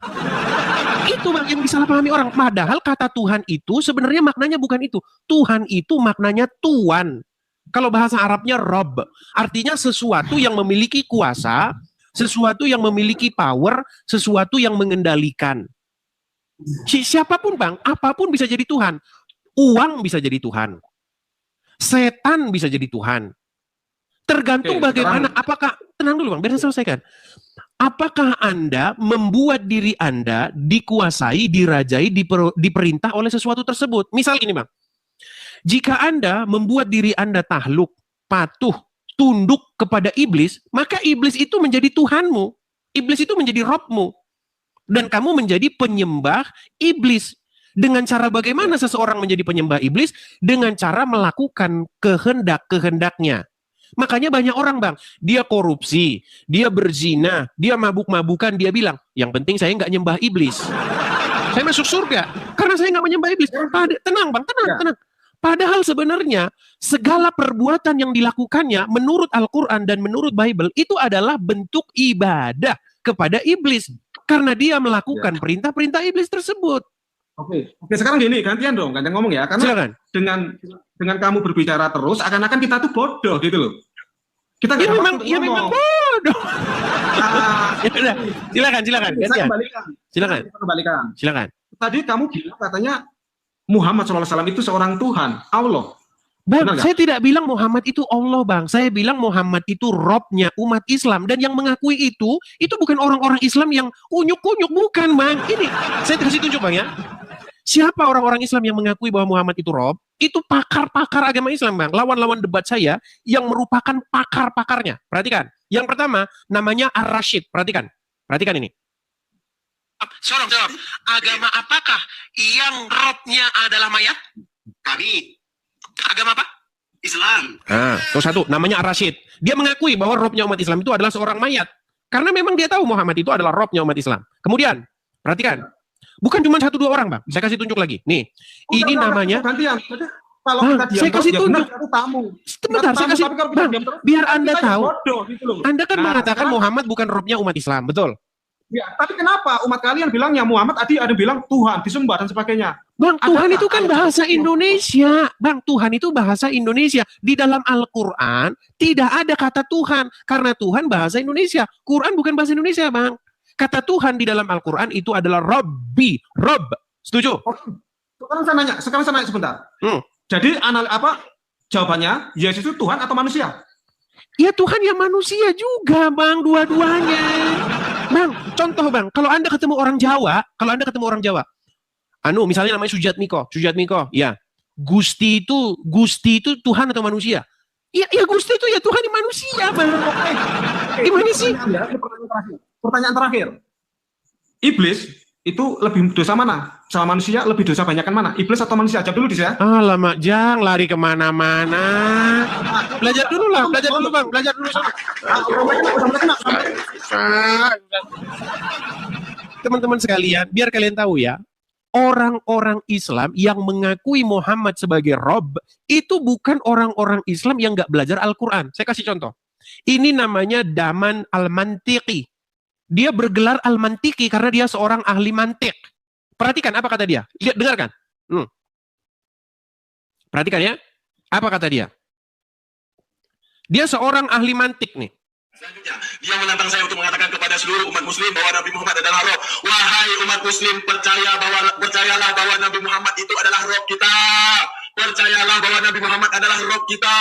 Itu Bang yang disalahpahami orang. Padahal kata Tuhan itu sebenarnya maknanya bukan itu. Tuhan itu maknanya Tuan. Kalau bahasa Arabnya Rob. Artinya sesuatu yang memiliki kuasa, sesuatu yang memiliki power, sesuatu yang mengendalikan. Siapapun Bang, apapun bisa jadi Tuhan. Uang bisa jadi Tuhan. Setan bisa jadi Tuhan. Tergantung bagaimana, apakah, tenang dulu Bang, biar saya selesaikan. Apakah Anda membuat diri Anda dikuasai, dirajai, diperintah oleh sesuatu tersebut? Misal gini Bang, jika Anda membuat diri Anda takluk, patuh, tunduk kepada iblis, maka iblis itu menjadi Tuhanmu. Iblis itu menjadi Robmu. Dan kamu menjadi penyembah iblis. Dengan cara bagaimana seseorang menjadi penyembah iblis? Dengan cara melakukan kehendak-kehendaknya. Makanya banyak orang Bang, dia korupsi, dia berzina, dia mabuk-mabukan, dia bilang, yang penting saya nggak nyembah iblis. Saya masuk surga, karena saya nggak menyembah iblis. Tenang Bang, tenang. Padahal sebenarnya, segala perbuatan yang dilakukannya menurut Al-Quran dan menurut Bible, itu adalah bentuk ibadah kepada iblis. Karena dia melakukan perintah-perintah iblis tersebut. Oke, sekarang gini, gantian ngomong ya, karena silakan. dengan kamu berbicara terus, akan-akan kita tuh bodoh gitu loh. Kita memang bodoh. Silakan. Silakan. Tadi kamu bilang katanya Muhammad SAW itu seorang Tuhan, Allah. Bang, saya tidak bilang Muhammad itu Allah, Bang. Saya bilang Muhammad itu Robnya umat Islam. Dan yang mengakui itu bukan orang-orang Islam yang unyuk-unyuk, bukan, Bang. Ini, saya kasih tunjuk, Bang, ya. Siapa orang-orang Islam yang mengakui bahwa Muhammad itu Rob? Itu pakar-pakar agama Islam, Bang. Lawan-lawan debat saya yang merupakan pakar-pakarnya. Perhatikan. Yang pertama, namanya Ar-Rashid. Perhatikan ini. Sorong, jawab. Agama apakah yang Robnya adalah mayat? Kami. Agama apa? Islam. Satu, namanya Ar-Rashid. Dia mengakui bahwa Robnya umat Islam itu adalah seorang mayat. Karena memang dia tahu Muhammad itu adalah Robnya umat Islam. Kemudian, perhatikan. Bukan cuma 1-2 orang, Bang. Saya kasih tunjuk lagi. Nih, ini namanya. Kalau saya kasih tunjuk. Sebentar, saya kasih. Bang, biar Anda tahu. Anda kan mengatakan Muhammad bukan Robnya umat Islam, betul? Ya, tapi kenapa umat kalian bilangnya Muhammad, ada yang bilang Tuhan, disembah dan sebagainya? Bang, Tuhan itu kan bahasa Indonesia. Bang, Tuhan itu bahasa Indonesia. Di dalam Al-Quran tidak ada kata Tuhan. Karena Tuhan bahasa Indonesia. Quran bukan bahasa Indonesia, Bang. Kata Tuhan di dalam Al-Quran itu adalah Robbi. Rob. Setuju? Sekarang saya nanya sebentar. Jadi, jawabannya, Yesus itu Tuhan atau manusia? Ya Tuhan ya manusia juga, Bang. Dua-duanya. Bang, contoh Bang, kalau Anda ketemu orang Jawa, misalnya namanya Sujatmiko, ya. Gusti itu Tuhan atau manusia? Ya Gusti itu ya Tuhan dan manusia, Bang. Gimana sih? Pertanyaan terakhir. Iblis itu lebih dosa mana? Sama manusia lebih dosa banyakan mana? Iblis atau manusia? Jawab dulu, Dis ya. Alamak, Jang, lari kemana-mana. Belajar dulu Bang. Belajar dulu. Teman-teman sekalian, biar kalian tahu ya, orang-orang Islam yang mengakui Muhammad sebagai Rob, itu bukan orang-orang Islam yang nggak belajar Al-Quran. Saya kasih contoh. Ini namanya Daman Al-Mantiqi. Dia bergelar Al-Mantiki karena dia seorang ahli mantik. Perhatikan apa kata dia. Lihat, dengarkan. Perhatikan ya. Apa kata dia? Dia seorang ahli mantik nih. Selanjutnya, dia menantang saya untuk mengatakan kepada seluruh umat muslim bahwa Nabi Muhammad adalah Roh. Wahai umat muslim, percayalah bahwa Nabi Muhammad itu adalah Roh kita. Percayalah bahwa Nabi Muhammad adalah Rob kita.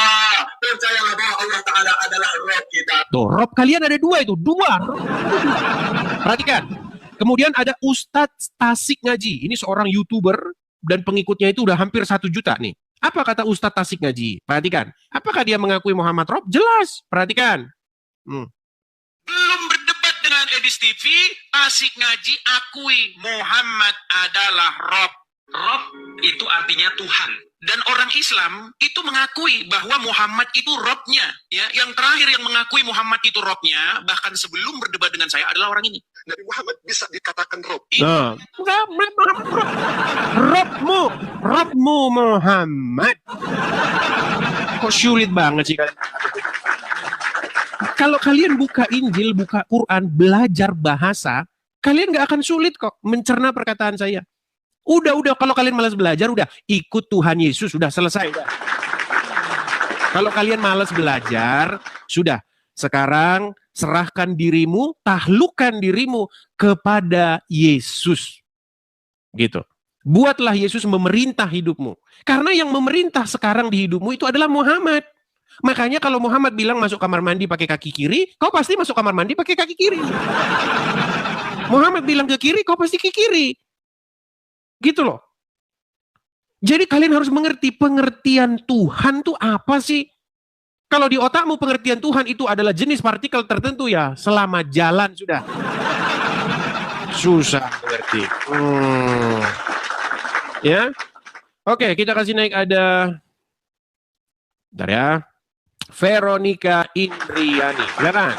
Percayalah bahwa Allah Ta'ala adalah Rob kita. Tuh, Rob kalian ada dua itu. Dua. Perhatikan. Kemudian ada Ustadz Tasik Ngaji. Ini seorang YouTuber dan pengikutnya itu udah hampir 1 juta nih. Apa kata Ustadz Tasik Ngaji? Perhatikan. Apakah dia mengakui Muhammad Rob? Jelas. Perhatikan. Belum berdebat dengan Edis TV, Tasik Ngaji akui Muhammad adalah Rob. Rob itu artinya Tuhan. Dan orang Islam itu mengakui bahwa Muhammad itu Robnya. Ya, yang terakhir yang mengakui Muhammad itu Robnya, bahkan sebelum berdebat dengan saya adalah orang ini. Nabi Muhammad bisa dikatakan Rob. Nah, Robmu Muhammad. Kok sulit banget sih kalian? Kalau kalian buka Injil, buka Quran, belajar bahasa, kalian nggak akan sulit kok mencerna perkataan saya. Udah, kalau kalian malas belajar, udah ikut Tuhan Yesus, sudah selesai. Udah. Kalau kalian malas belajar, sudah. Sekarang serahkan dirimu, taklukkan dirimu kepada Yesus. Gitu. Buatlah Yesus memerintah hidupmu. Karena yang memerintah sekarang di hidupmu itu adalah Muhammad. Makanya kalau Muhammad bilang masuk kamar mandi pakai kaki kiri, kau pasti masuk kamar mandi pakai kaki kiri. Muhammad bilang ke kiri, kau pasti ke kiri. Gitu loh. Jadi kalian harus mengerti pengertian Tuhan itu apa sih? Kalau di otakmu pengertian Tuhan itu adalah jenis partikel tertentu ya, selama jalan sudah. Susah mengerti. Ya. Oke, kita kasih naik ada. Bentar ya. Veronica Indriani. Silakan.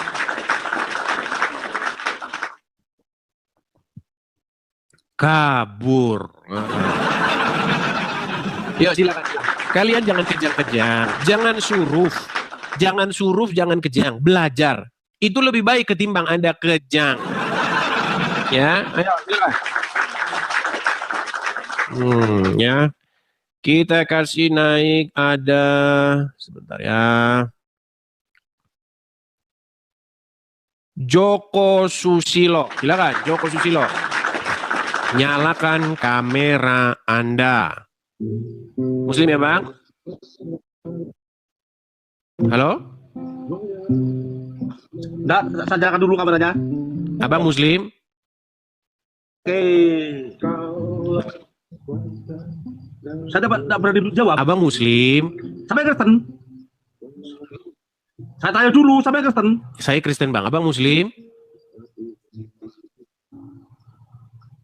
Kabur. Yuk silakan. Kalian jangan kejang-kejang, jangan suruf, jangan kejang. Belajar itu lebih baik ketimbang Anda kejang. Ya, ayo silakan. Ya, kita kasih naik ada sebentar ya. Joko Susilo, silakan Joko Susilo. Nyalakan kamera Anda. Muslim ya Bang? Halo? Nggak, saya nyalakan dulu kameranya. Abang Muslim? Oke. Saya tidak berani jawab. Abang Muslim? Sampai Kristen. Saya tanya dulu, sampai Kristen. Saya Kristen Bang, Abang Muslim?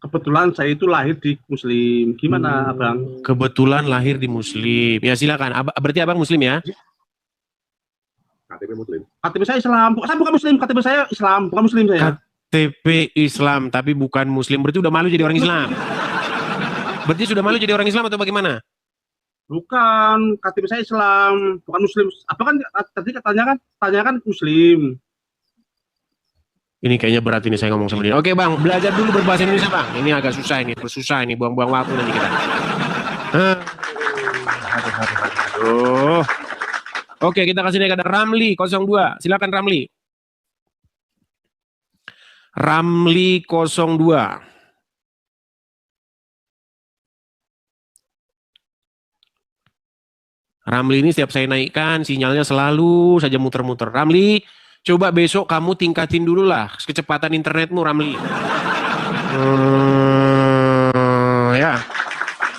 Kebetulan saya itu lahir di Muslim. Gimana, Abang? Kebetulan lahir di Muslim. Ya silakan. Berarti Abang Muslim ya? KTP Muslim. KTP saya Islam. Saya bukan Muslim. KTP saya Islam. Bukan Muslim saya. KTP Islam, tapi bukan Muslim. Berarti udah malu jadi orang Islam. Berarti sudah malu jadi orang Islam atau bagaimana? Bukan. KTP saya Islam. Bukan Muslim. Apa kan tadi tanyakan Muslim. Ini kayaknya berat ini saya ngomong sama dia. Oke Bang, belajar dulu berbahasa Indonesia Bang. Ini agak susah ini, bersusah ini, buang-buang waktu nanti kita. Aduh. Oke, kita kasih naik ada Ramli 02. Silakan Ramli. Ramli 02. Ramli ini setiap saya naikkan sinyalnya selalu saja muter-muter. Ramli, coba besok kamu tingkatin dulu lah kecepatan internetmu Ramli. Ya.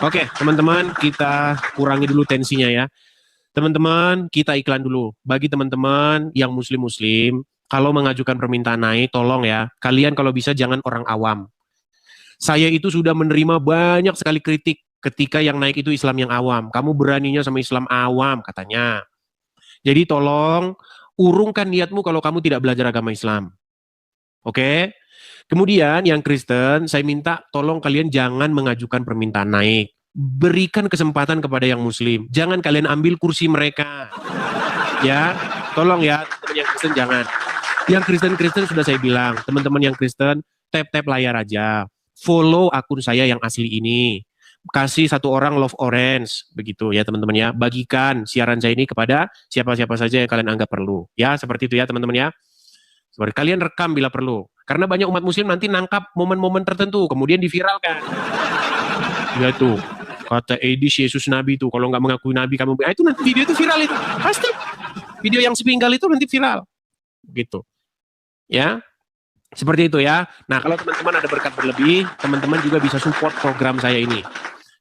Oke, teman-teman, kita kurangi dulu tensinya ya. Teman-teman, kita iklan dulu. Bagi teman-teman yang muslim-muslim, kalau mengajukan permintaan naik, tolong ya, kalian kalau bisa jangan orang awam. Saya itu sudah menerima banyak sekali kritik ketika yang naik itu Islam yang awam. Kamu beraninya sama Islam awam, katanya. Jadi tolong, urungkan niatmu kalau kamu tidak belajar agama Islam. Oke? Kemudian yang Kristen, saya minta tolong kalian jangan mengajukan permintaan naik. Berikan kesempatan kepada yang Muslim. Jangan kalian ambil kursi mereka. Ya, tolong ya, teman yang Kristen jangan. Yang Kristen sudah saya bilang, teman-teman yang Kristen, tap-tap layar aja. Follow akun saya yang asli ini. Kasih satu orang love orange, begitu ya teman-teman ya. Bagikan siaran saya ini kepada siapa-siapa saja yang kalian anggap perlu. Ya, seperti itu ya teman-teman ya. Seperti kalian rekam bila perlu. Karena banyak umat muslim nanti nangkap momen-momen tertentu, kemudian diviralkan. Ya tuh. Kata Edis Yesus Nabi itu, kalau nggak mengakui Nabi kamu, itu nanti video itu viral itu, pasti. Video yang sepinggal itu nanti viral, gitu. Ya, seperti itu ya. Nah, kalau teman-teman ada berkat berlebih, teman-teman juga bisa support program saya ini.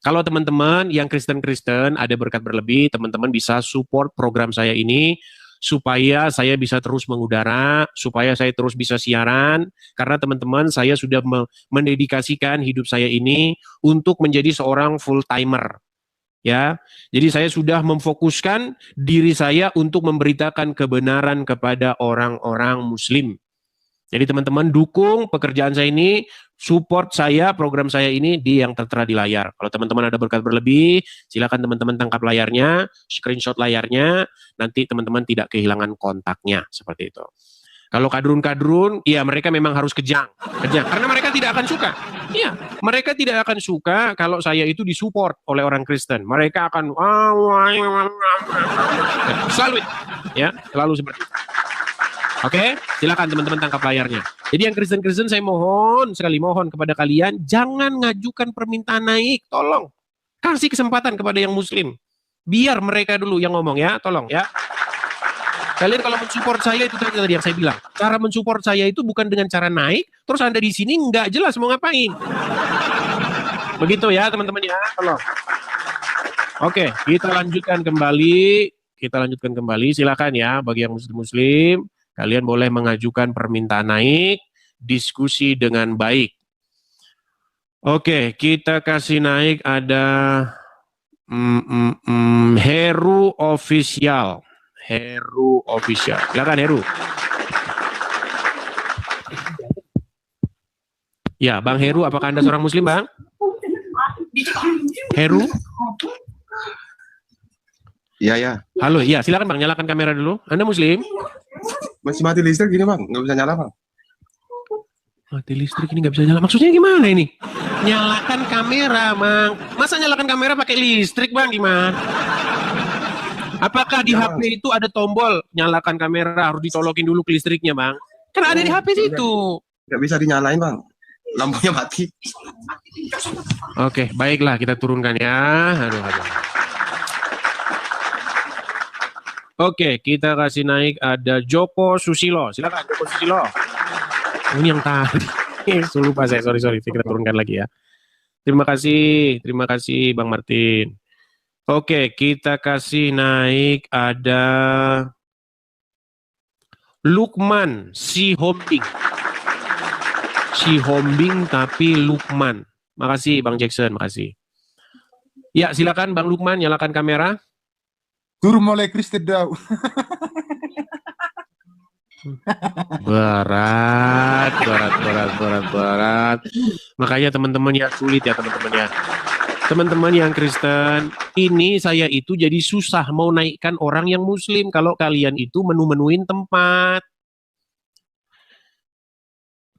Kalau teman-teman yang Kristen-Kristen ada berkat berlebih, teman-teman bisa support program saya ini supaya saya bisa terus mengudara, supaya saya terus bisa siaran, karena teman-teman saya sudah mendedikasikan hidup saya ini untuk menjadi seorang full-timer. Ya, jadi saya sudah memfokuskan diri saya untuk memberitakan kebenaran kepada orang-orang Muslim. Jadi teman-teman dukung pekerjaan saya ini, support saya, program saya ini di yang tertera di layar. Kalau teman-teman ada berkat berlebih, silakan teman-teman tangkap layarnya, screenshot layarnya, nanti teman-teman tidak kehilangan kontaknya, seperti itu. Kalau kadrun-kadrun, ya mereka memang harus kejang, karena mereka tidak akan suka. Iya, mereka tidak akan suka kalau saya itu disupport oleh orang Kristen. Mereka akan selalu, ya, selalu seperti itu. Oke, silakan teman-teman tangkap layarnya. Jadi yang Kristen-Kristen saya mohon sekali, mohon kepada kalian, jangan ngajukan permintaan naik, tolong. Kasih kesempatan kepada yang Muslim. Biar mereka dulu yang ngomong ya, tolong ya. Kalian kalau mensupport saya itu tadi yang saya bilang. Cara mensupport saya itu bukan dengan cara naik, terus Anda di sini nggak jelas mau ngapain. Begitu ya teman-teman ya, tolong. Oke, kita lanjutkan kembali. Silakan ya bagi yang muslim-muslim, kalian boleh mengajukan permintaan naik, diskusi dengan baik. Oke, kita kasih naik ada Heru Official. Silakan Heru. Ya, Bang Heru, apakah Anda seorang Muslim, Bang? Heru? Iya, ya. Halo, iya, silakan Bang, nyalakan kamera dulu. Anda Muslim? Masih mati listrik gini, Bang. Nggak bisa nyala, Bang. Mati listrik ini nggak bisa nyala. Maksudnya gimana ini? Nyalakan kamera, Bang. Masa nyalakan kamera pakai listrik, Bang? Gimana? Apakah di HP itu ada tombol nyalakan kamera, harus ditolokin dulu ke listriknya, Bang? Kan ada di HP situ. Nggak bisa dinyalain, Bang. Lampunya mati. Oke, baiklah kita turunkan ya. Aduh. Oke, kita kasih naik ada Joko Susilo. Silakan Joko Susilo. Ini yang tadi. Lupa saya, sorry. Kita turunkan lagi ya. Terima kasih Bang Martin. Oke, kita kasih naik ada Lukman Sihombing tapi Lukman. Makasih Bang Jackson, makasih. Ya, silakan Bang Lukman, nyalakan kamera. Turun mulai Kristen Dau. Berat. Makanya teman-teman ya sulit ya teman-teman ya. Teman-teman yang Kristen, ini saya itu jadi susah mau naikkan orang yang Muslim kalau kalian itu menu-menuin tempat.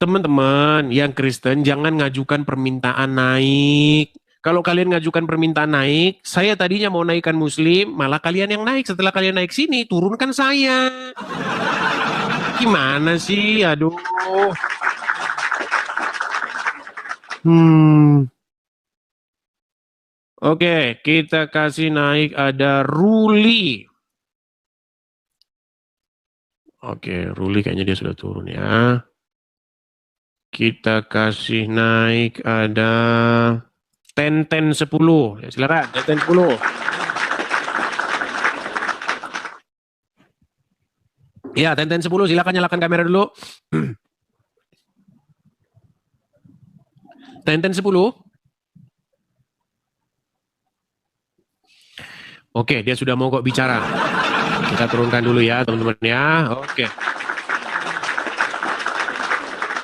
Teman-teman yang Kristen jangan ngajukan permintaan naik. Kalau kalian ngajukan permintaan naik, saya tadinya mau naikkan Muslim, malah kalian yang naik. Setelah kalian naik sini, turunkan saya. Gimana sih? Aduh. Oke, kita kasih naik ada Ruli. Oke, Ruli kayaknya dia sudah turun ya. Kita kasih naik ada Tenten 10. Ya, silakan, Tenten 10. Ya, Tenten 10 silakan nyalakan kamera dulu. Tenten 10. Oke, dia sudah mau kok bicara. Kita turunkan dulu ya, teman-teman ya. Oke.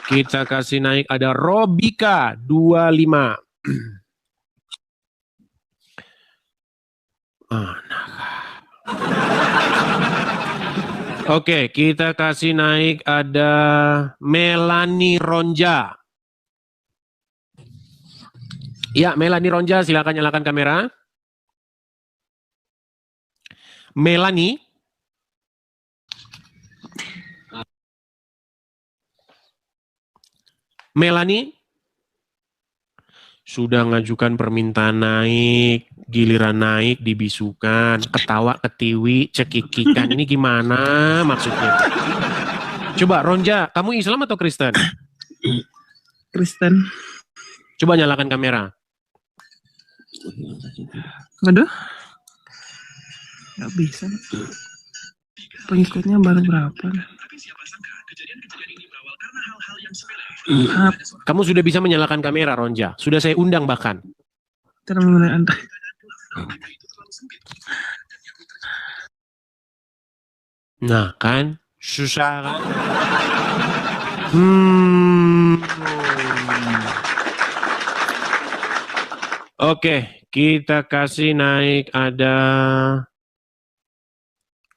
Kita kasih naik ada Robika 25. Oke, kita kasih naik ada Melani Ronja. Ya, Melani Ronja, silakan nyalakan kamera. Melani. Sudah ngajukan permintaan naik, giliran naik dibisukan, ketawa ketiwi, cekikikan. Ini gimana maksudnya? Coba Ronja, kamu Islam atau Kristen? Kristen. Coba nyalakan kamera. Aduh. Gak bisa. Pengikutnya baru berapa? Kamu sudah bisa menyalakan kamera, Ronja. Sudah saya undang bahkan. Nah kan, susah kan? Oke, kita kasih naik ada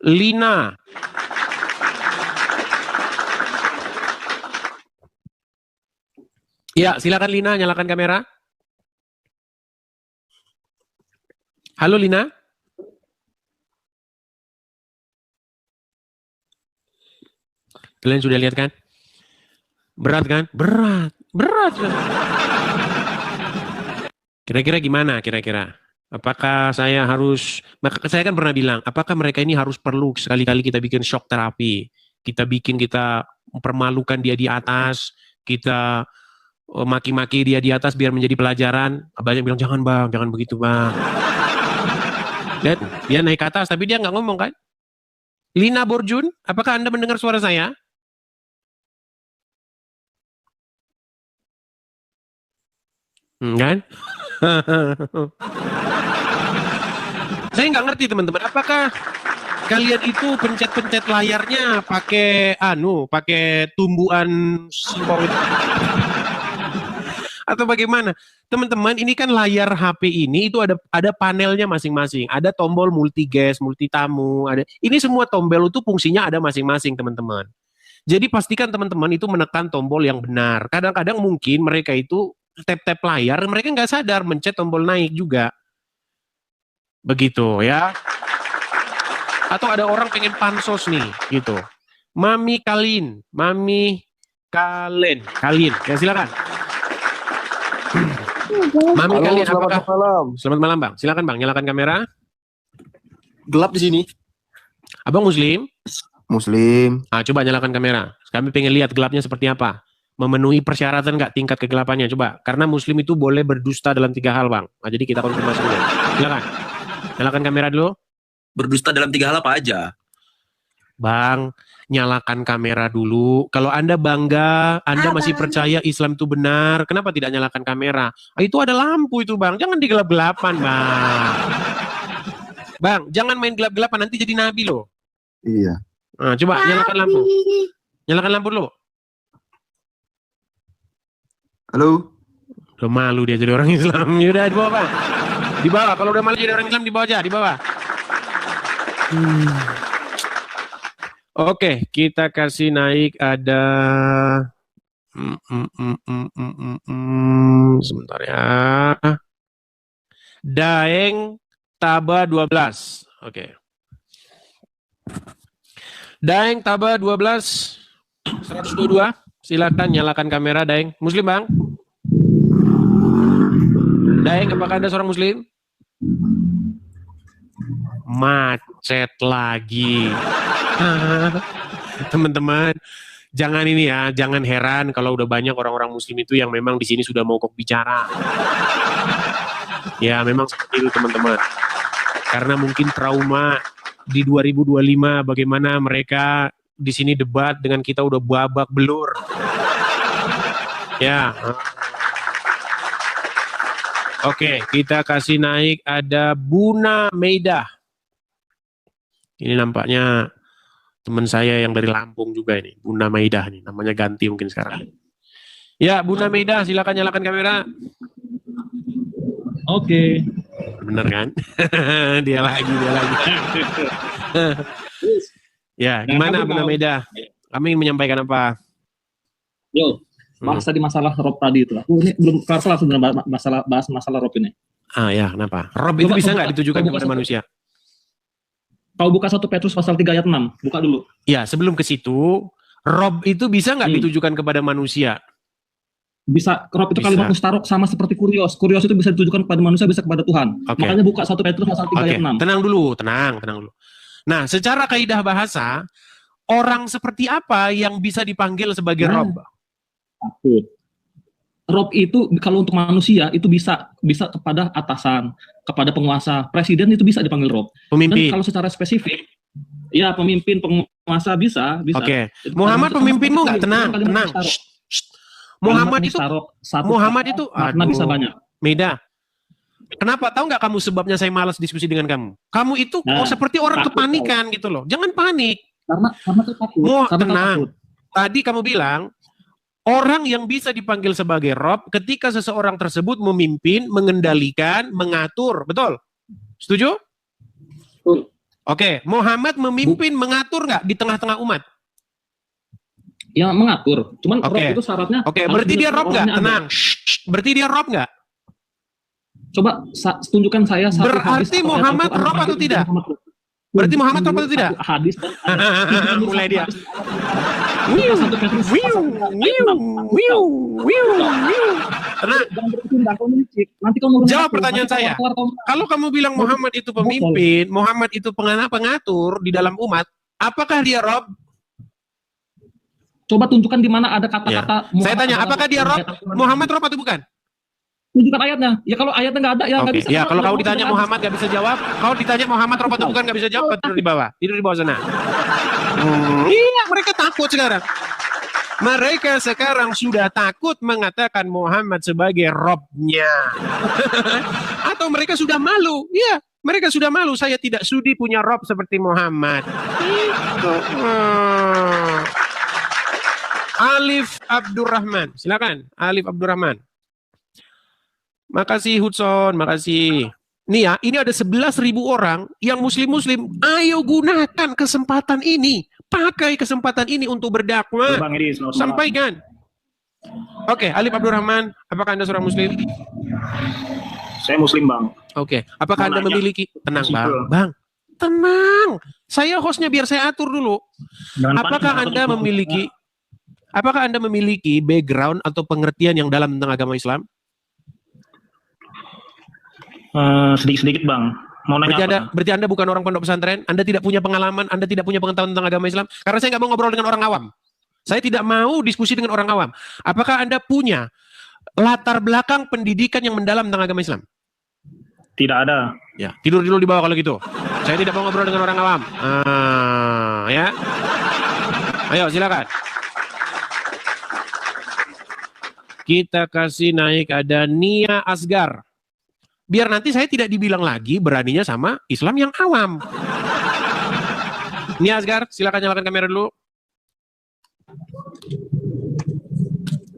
Lina. Ya, silakan Lina, nyalakan kamera. Halo Lina. Kalian sudah lihat kan? Berat kan? Berat. Kira-kira gimana kira-kira? Apakah saya harus, saya kan pernah bilang, apakah mereka ini harus perlu sekali-kali kita bikin shock terapi, kita mempermalukan dia di atas, kita maki-maki dia di atas biar menjadi pelajaran. Banyak bilang, jangan bang, jangan begitu bang. Lihat, dia naik ke atas, tapi dia nggak ngomong kan? Lina Borjun, apakah Anda mendengar suara saya? Kan? Saya nggak ngerti teman-teman, apakah kalian itu pencet-pencet layarnya pakai tumbuhan singkong itu? Atau bagaimana? Teman-teman, ini kan layar HP ini itu ada panelnya masing-masing, ada tombol multi guest, multi tamu, ada. Ini semua tombol itu fungsinya ada masing-masing, teman-teman. Jadi pastikan teman-teman itu menekan tombol yang benar. Kadang-kadang mungkin mereka itu tap-tap layar, mereka nggak sadar mencet tombol naik juga. Begitu ya. Atau ada orang pengen pansos nih, gitu. Mami Kalen. Ya silakan. Mami Kalen, apakah? Selamat malam bang. Silakan bang, nyalakan kamera. Gelap di sini. Abang Muslim? Muslim. Coba nyalakan kamera. Kami pengen lihat gelapnya seperti apa. Memenuhi persyaratan nggak tingkat kegelapannya, coba. Karena Muslim itu boleh berdusta dalam 3 hal, bang. Nah, jadi kita konfirmasi dulu. Silakan. Nyalakan kamera dulu. Berdusta dalam 3 hal apa aja? Bang, nyalakan kamera dulu. Kalau Anda bangga, Anda masih percaya Islam itu benar, kenapa tidak nyalakan kamera? Itu ada lampu itu, bang. Jangan digelap-gelapan, bang. Bang, jangan main gelap-gelapan, nanti jadi nabi loh. Iya. Nah, coba nyalakan lampu. Nyalakan lampu dulu. Halo. Udah malu dia jadi orang Islam. Yaudah, di bawah, bang. Di bawah, kalau udah malu jadi orang Islam, di bawah aja, di bawah. Oke, kita kasih naik ada sebentar ya. Daeng Taba 12. Oke. Daeng Taba 12 122. Silakan nyalakan kamera, Daeng. Muslim, bang? Daeng, apakah Anda seorang Muslim? Macet lagi. Teman-teman, jangan ini ya, jangan heran kalau udah banyak orang-orang Muslim itu yang memang di sini sudah mogok bicara. Ya, memang seperti itu, teman-teman. Karena mungkin trauma di 2025 bagaimana mereka di sini debat dengan kita udah babak belur. Ya. Oke, kita kasih naik ada Buna Meidah. Ini nampaknya teman saya yang dari Lampung juga ini, Buna Meidah nih, namanya ganti mungkin sekarang. Ya, Buna Meidah, silakan nyalakan kamera. Oke. Bener kan? Dia lagi. Ya, gimana Buna Meidah? Kami ingin menyampaikan apa? Yo, bahas tadi masalah rob tadi itu. Aku ini belum kelar sebenarnya bahas masalah rob ini. Ya, kenapa? Rob itu bisa nggak ditujukan kepada manusia? Kau buka 1 Petrus pasal 3 ayat 6, buka dulu. Ya, sebelum ke situ, rob itu bisa nggak ditujukan kepada manusia? Bisa Rob itu Bisa. kalimat mustarok sama seperti kurios. Kurios itu bisa ditujukan kepada manusia, bisa kepada Tuhan. Oke. Makanya buka 1 Petrus pasal 3 ayat 6. Tenang dulu. Nah, secara kaidah bahasa, orang seperti apa yang bisa dipanggil sebagai Rob? Rob itu kalau untuk manusia itu bisa kepada atasan, kepada penguasa, presiden itu bisa dipanggil Rob. Pemimpin. Dan kalau secara spesifik, ya pemimpin, penguasa bisa. Oke. Muhammad pemimpinmu nggak? Tenang. Muhammad itu makna bisa banyak. Meda. Kenapa? Tahu nggak kamu sebabnya saya malas diskusi dengan kamu? Kamu itu seperti orang kepanikan gitu loh. Jangan panik. Karena takut. Tenang. Tadi kamu bilang orang yang bisa dipanggil sebagai Rob ketika seseorang tersebut memimpin, mengendalikan, mengatur. Betul? Setuju? Oke. Muhammad memimpin, mengatur nggak di tengah-tengah umat? Ya mengatur. Cuman Rob itu syaratnya. Oke. Berarti dia Rob nggak? Tenang. Berarti dia Rob nggak? Coba tunjukkan saya satu berarti hadis Muhammad Rob atau tidak? Berarti Muhammad Rob atau tidak? Hadis mulai dia. Nanti kamu jawab pertanyaan saya. Kalau kamu bilang Muhammad itu pemimpin, Muhammad itu pengatur di dalam umat, apakah dia Rob? Coba tunjukkan di mana ada kata-kata. Saya tanya, apakah dia Rob? Muhammad Rob atau bukan? Tunjukkan ayatnya. Ya kalau ayatnya nggak ada, ya nggak bisa. Ya kalau kau ditanya Muhammad nggak bisa jawab, kau ditanya Muhammad Rob atau bukan nggak bisa jawab, tidur di bawah sana. Iya, mereka takut sekarang. Mereka sekarang sudah takut mengatakan Muhammad sebagai Robnya. Atau mereka sudah malu. Ya, mereka sudah malu. Saya tidak sudi punya Rob seperti Muhammad. Alif Abdurrahman, silakan. Alif Abdurrahman. Makasih Hudson, makasih. Nih ya, ini ada 11.000 orang yang muslim-muslim. Ayo gunakan kesempatan ini. Pakai kesempatan ini untuk berdakwah. Sampaikan. Oke, Alif Abdurrahman, apakah Anda seorang muslim? Saya muslim, Bang. Oke, apakah Anda memiliki... Tenang, Bang. Bang, tenang. Saya hostnya biar saya atur dulu. Apakah Anda memiliki background atau pengertian yang dalam tentang agama Islam? Sedikit-sedikit, Bang. Mau nanya berarti Anda bukan orang pondok pesantren, Anda tidak punya pengalaman, Anda tidak punya pengetahuan tentang agama Islam. Karena saya nggak mau ngobrol dengan orang awam. Saya tidak mau diskusi dengan orang awam. Apakah Anda punya latar belakang pendidikan yang mendalam tentang agama Islam? Tidak ada. Ya, tidur dulu di bawah kalau gitu. Saya tidak mau ngobrol dengan orang awam. Ya. Ayo, silakan. Kita kasih naik, ada Nia Asgar. Biar nanti saya tidak dibilang lagi beraninya sama Islam yang awam. Nia Asgar, silakan nyalakan kamera dulu.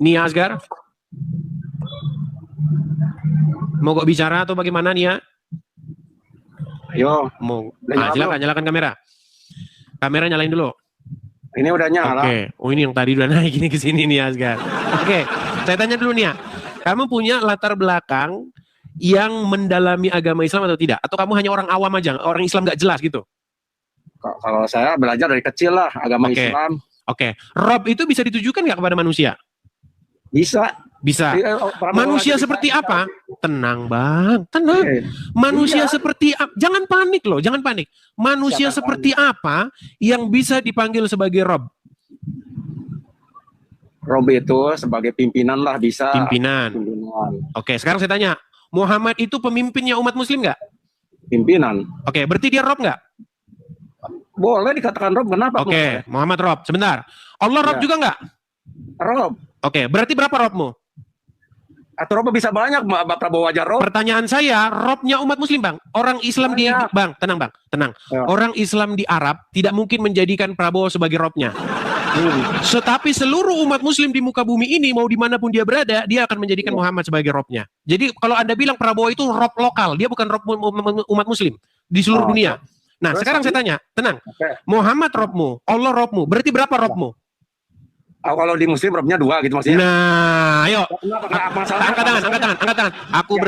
Nia Asgar. Mau kok bicara atau bagaimana Nia? Ayo. Mau. Silakan nyalakan kamera. Kamera nyalain dulu. Ini udah nyala. Oke. Oh ini yang tadi udah naik ini ke sini nih Asgar. Oke. Saya tanya dulu Nia. Kamu punya latar belakang yang mendalami agama Islam atau tidak? Atau kamu hanya orang awam aja, orang Islam nggak jelas gitu? Kalau saya belajar dari kecil lah agama Islam. Oke. Rob itu bisa ditujukan nggak kepada manusia? Bisa. Bisa. Manusia seperti apa? Tenang Bang, tenang. Manusia seperti apa? Jangan panik loh, jangan panik. Manusia seperti apa yang bisa dipanggil sebagai Rob? Rob itu sebagai pimpinan lah bisa. Pimpinan. Oke, sekarang saya tanya. Muhammad itu pemimpinnya umat muslim nggak? Pimpinan. Oke, berarti dia Rob nggak? Boleh dikatakan Rob, kenapa? Oke, Muhammad Rob. Sebentar. Allah Rob juga nggak? Rob. Oke, berarti berapa Robmu? Atau Rob bisa banyak, Pak Prabowo aja Rob. Pertanyaan saya, Robnya umat muslim Bang. Orang Islam Bang, tenang Bang, tenang. Orang Islam di Arab tidak mungkin menjadikan Prabowo sebagai Robnya. Tetapi seluruh umat muslim di muka bumi ini, mau dimanapun dia berada, dia akan menjadikan Muhammad sebagai Robnya. Jadi kalau Anda bilang Prabowo itu Rob lokal, dia bukan Rob umat muslim di seluruh dunia. Nah sekarang saya tanya, tenang. Muhammad Robmu, Allah Robmu, berarti berapa Robmu? Kalau di muslim Robnya 2 gitu maksudnya. Nah, ayo. Angkat tangan. Aku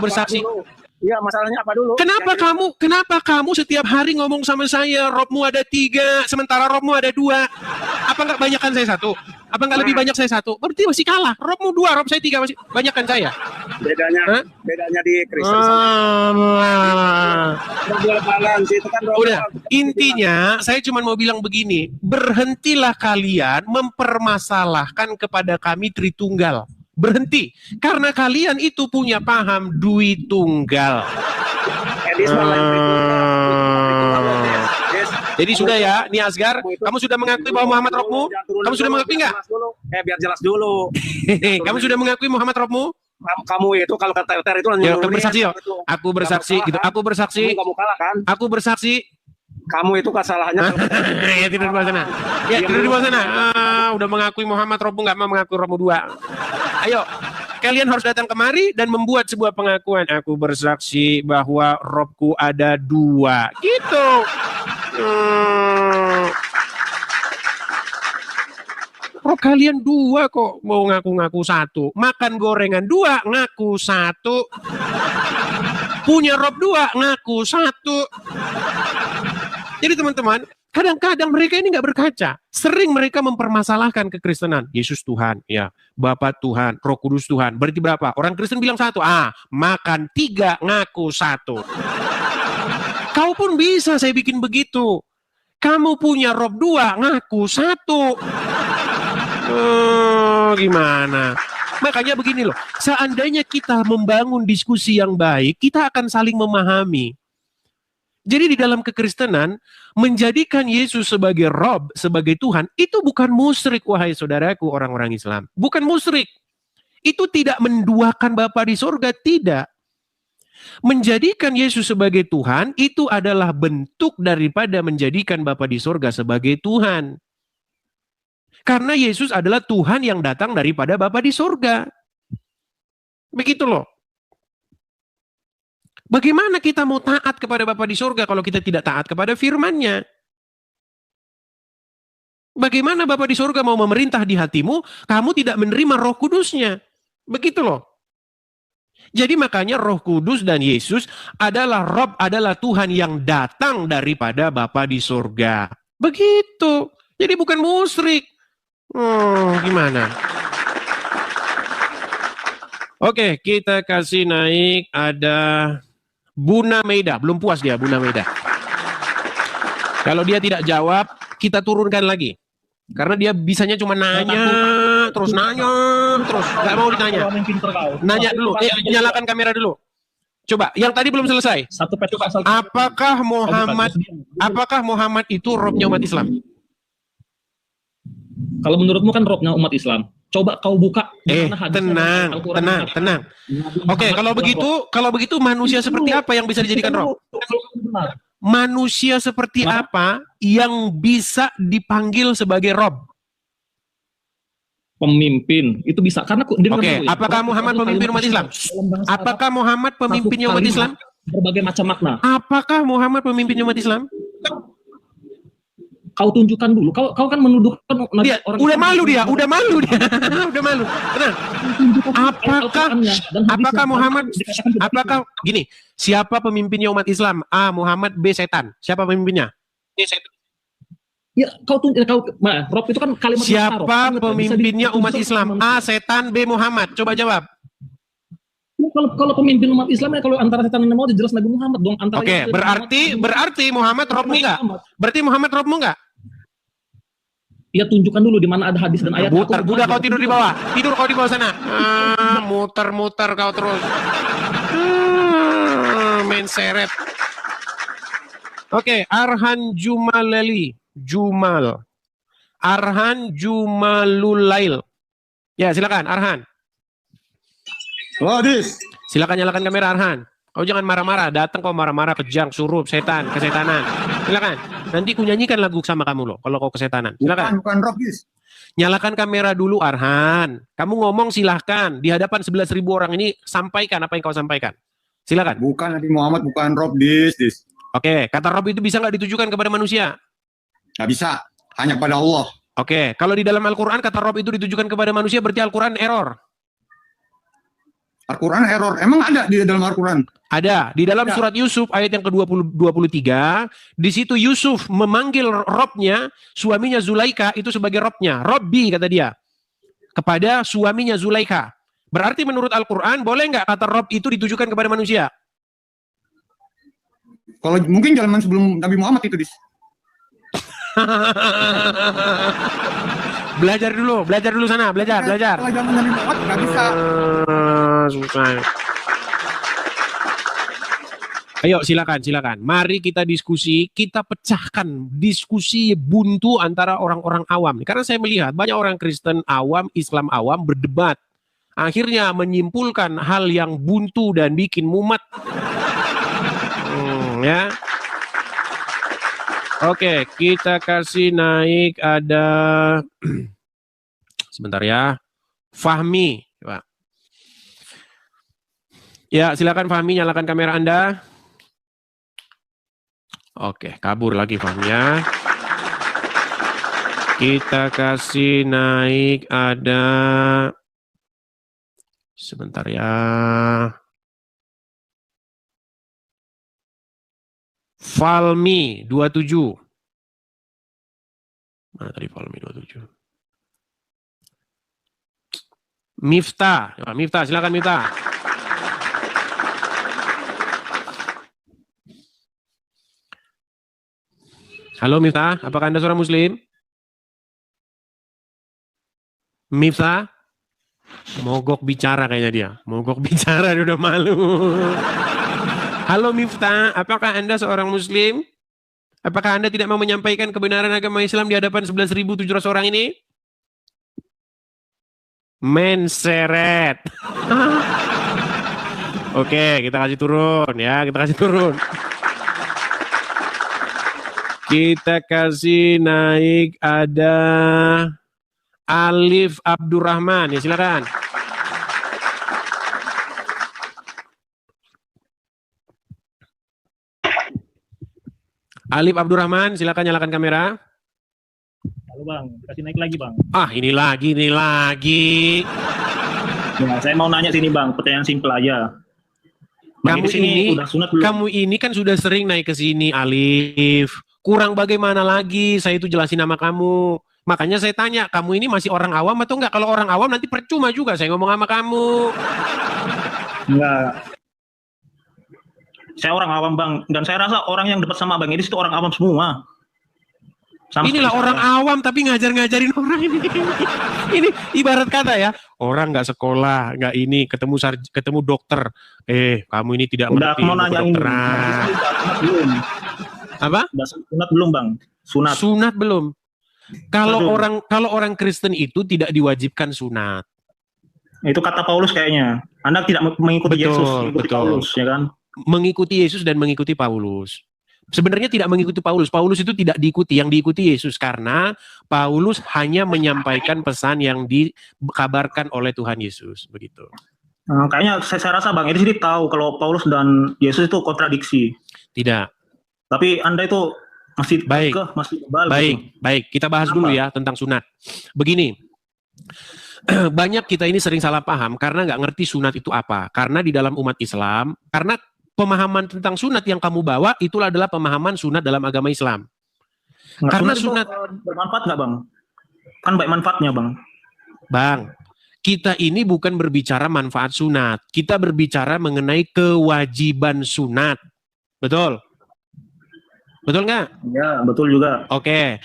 bersaksi. Iya, masalahnya apa dulu? Kenapa kamu setiap hari ngomong sama saya, Robmu ada 3, sementara Robmu ada 2? Apa nggak banyakan saya 1? Apa nggak lebih banyak saya 1? Berarti masih kalah. Robmu 2, Rob saya 3, masih banyakan saya. Bedanya di Kristen sama balance itu kan. Udah, intinya saya cuma mau bilang begini, berhentilah kalian mempermasalahkan kepada kami Tritunggal. Berhenti, karena kalian itu punya paham duit tunggal. Jadi sudah ya, nih Asgar, kamu sudah mengakui bahwa Muhammad Robmu? Kamu sudah mengakui nggak? Biar jelas dulu. Kamu sudah mengakui Muhammad Robmu? Kamu itu kalau kata itu ya, bersaksi yo. Aku bersaksi gitu. Aku bersaksi. Kamu kalah kan? Aku bersaksi. Kamu itu kesalahannya. Ya tidur di bawah sana. Ya tidur di bawah sana. Udah mengakui Muhammad Robmu, nggak mau mengakui Robmu 2. Ayo, kalian harus datang kemari dan membuat sebuah pengakuan. Aku bersaksi bahwa Robku ada 2. Gitu. Rob kalian 2 kok, mau ngaku-ngaku 1. Makan gorengan 2, ngaku 1. Punya Rob 2, ngaku 1. Jadi teman-teman, kadang-kadang mereka ini nggak berkaca. Sering mereka mempermasalahkan kekristenan. Yesus Tuhan, ya. Bapa Tuhan, Roh Kudus Tuhan. Berarti berapa? Orang Kristen bilang 1. Makan 3, ngaku 1. Kau pun bisa saya bikin begitu. Kamu punya Rob 2, ngaku 1. Gimana? Makanya begini loh, seandainya kita membangun diskusi yang baik, kita akan saling memahami. Jadi di dalam kekristenan, menjadikan Yesus sebagai Rob, sebagai Tuhan, itu bukan musyrik, wahai saudaraku orang-orang Islam. Bukan musyrik. Itu tidak menduakan Bapa di surga, tidak. Menjadikan Yesus sebagai Tuhan, itu adalah bentuk daripada menjadikan Bapa di surga sebagai Tuhan. Karena Yesus adalah Tuhan yang datang daripada Bapa di surga. Begitu loh. Bagaimana kita mau taat kepada Bapa di surga kalau kita tidak taat kepada firman-Nya? Bagaimana Bapa di surga mau memerintah di hatimu, kamu tidak menerima Roh Kudus-Nya? Begitu loh. Jadi makanya Roh Kudus dan Yesus adalah Rob, adalah Tuhan yang datang daripada Bapa di surga. Begitu. Jadi bukan musyrik. Gimana? Oke, kita kasih naik. Ada Buna Meida, belum puas dia Buna Meida. Kalau dia tidak jawab, kita turunkan lagi. Karena dia bisanya cuma nanya, terus nggak mau ditanya. Nanya dulu, nyalakan kamera dulu. Coba, yang tadi belum selesai. Apakah Muhammad itu Robnya umat Islam? Kalau menurutmu kan Robnya umat Islam. Coba kau buka. Tenang. Oke, kalau begitu manusia seperti apa yang bisa dijadikan Rob? Manusia seperti apa yang bisa dipanggil sebagai Rob? Pemimpin. Itu bisa. Karena Oke, apakah Muhammad pemimpin umat Islam? Apakah Muhammad pemimpinnya umat Islam? Berbagai macam makna. Apakah Muhammad pemimpin umat Islam? Kau tunjukkan dulu. Kau kan menuduhkan orang. Udah malu dia. Udah malu. Tenang. Apakah gini? Siapa pemimpinnya umat Islam? A. Muhammad, B. Setan. Siapa pemimpinnya? Ya, Rob itu kan kalimat. Siapa pemimpinnya umat Islam? A. Setan, B. Muhammad. Coba jawab. Kalau pemimpin umat Islam ya kalau antara setan dan Muhammad jelas Nabi Muhammad dong. Oke, berarti Muhammad Robmu nggak? Berarti Muhammad Robmu nggak? Ya tunjukkan dulu di mana ada hadis dan ayat. Udah kau tidur di bawah. Tidur kau di bawah sana. Muter-muter kau terus. Main seret. Oke, Arhan Jumalali. Arhan Jumalulail. Ya, silakan Arhan. Hadis. Silakan nyalakan kamera Arhan. Kau jangan marah-marah, datang kau marah-marah, kejang, surup, kesetanan. Silakan. Nanti ku nyanyikan lagu sama kamu loh kalau kau kesetanan. Silakan. Bukan Rob, Dis. Nyalakan kamera dulu Arhan. Kamu ngomong silahkan. Di hadapan 11.000 orang ini sampaikan apa yang kau sampaikan. Silakan. Bukan Nabi Muhammad, bukan Rob, Dis. Oke, kata Rob itu bisa nggak ditujukan kepada manusia? Nggak bisa, hanya kepada Allah. Oke, kalau di dalam Al-Quran kata Rob itu ditujukan kepada manusia berarti Al-Quran error. Al-Quran error. Emang ada di dalam Al-Quran? Ada di dalam surat Yusuf ayat yang ke-23. Di situ Yusuf memanggil robnya, suaminya Zulaika itu sebagai robnya. Robbi kata dia kepada suaminya Zulaika. Berarti menurut Al-Quran boleh nggak kata rob itu ditujukan kepada manusia? Kalau mungkin zaman sebelum Nabi Muhammad itu, Dis. Belajar dulu sana, belajar. Kalau zaman Nabi Muhammad nggak bisa. Susah. Ayo silakan. Mari kita diskusi, kita pecahkan diskusi buntu antara orang-orang awam. Karena saya melihat banyak orang Kristen awam, Islam awam berdebat. Akhirnya menyimpulkan hal yang buntu dan bikin mumet. Ya. Oke, kita kasih naik ada sebentar ya. Fahmi, Pak. Ya, silakan Fahmi, nyalakan kamera Anda. Oke, kabur lagi Fahmi ya. Kita kasih naik ada sebentar ya. Falmi 27. Mana tadi Falmi 27? Miftah. Miftah, silakan Miftah. Halo Miftah, apakah Anda seorang Muslim? Miftah? Mogok bicara kayaknya dia. Mogok bicara, dia udah malu. Halo Miftah, apakah Anda seorang Muslim? Apakah Anda tidak mau menyampaikan kebenaran agama Islam di hadapan 11.700 orang ini? Menseret. Oke, kita kasih turun ya, kita kasih turun. Kita kasih naik ada Alif Abdurrahman, ya silakan. Alif Abdurrahman, silakan nyalakan kamera. Halo Bang, kasih naik lagi Bang. Ah, ini lagi. Ya, saya mau nanya sini Bang, pertanyaan simpel aja. Bang, kamu ini kan sudah sering naik ke sini, Alif. Kurang bagaimana lagi? Saya itu jelasin nama kamu. Makanya saya tanya, kamu ini masih orang awam atau enggak? Kalau orang awam nanti percuma juga saya ngomong sama kamu. Enggak. Saya orang awam Bang, dan saya rasa orang yang debat sama Bang Edis itu orang awam semua. Inilah orang awam tapi ngajarin orang ini. Ini ibarat kata ya, orang nggak sekolah, nggak ini, ketemu dokter. Kamu ini tidak mengerti kedokteran. Apa? Sunat belum Bang? Sunat belum. Kalau orang Kristen itu tidak diwajibkan sunat. Itu kata Paulus kayaknya. Anda tidak mengikuti Yesus, mengikuti Paulus, ya kan? Mengikuti Yesus dan mengikuti Paulus. Sebenarnya tidak mengikuti Paulus. Paulus itu tidak diikuti, yang diikuti Yesus karena Paulus hanya menyampaikan pesan yang dikabarkan oleh Tuhan Yesus, begitu. Kayaknya saya rasa Bang Edis tahu kalau Paulus dan Yesus itu kontradiksi. Tidak. Tapi Anda itu masih baik. Baik, kita bahas dulu ya tentang sunat. Begini. Banyak kita ini sering salah paham karena nggak ngerti sunat itu apa. Karena di dalam umat Islam, karena pemahaman tentang sunat yang kamu bawa itulah adalah pemahaman sunat dalam agama Islam. Karena sunat bermanfaat nggak Bang? Kan baik manfaatnya Bang. Bang, kita ini bukan berbicara manfaat sunat. Kita berbicara mengenai kewajiban sunat. Betul? Betul nggak? Ya, betul juga. Oke.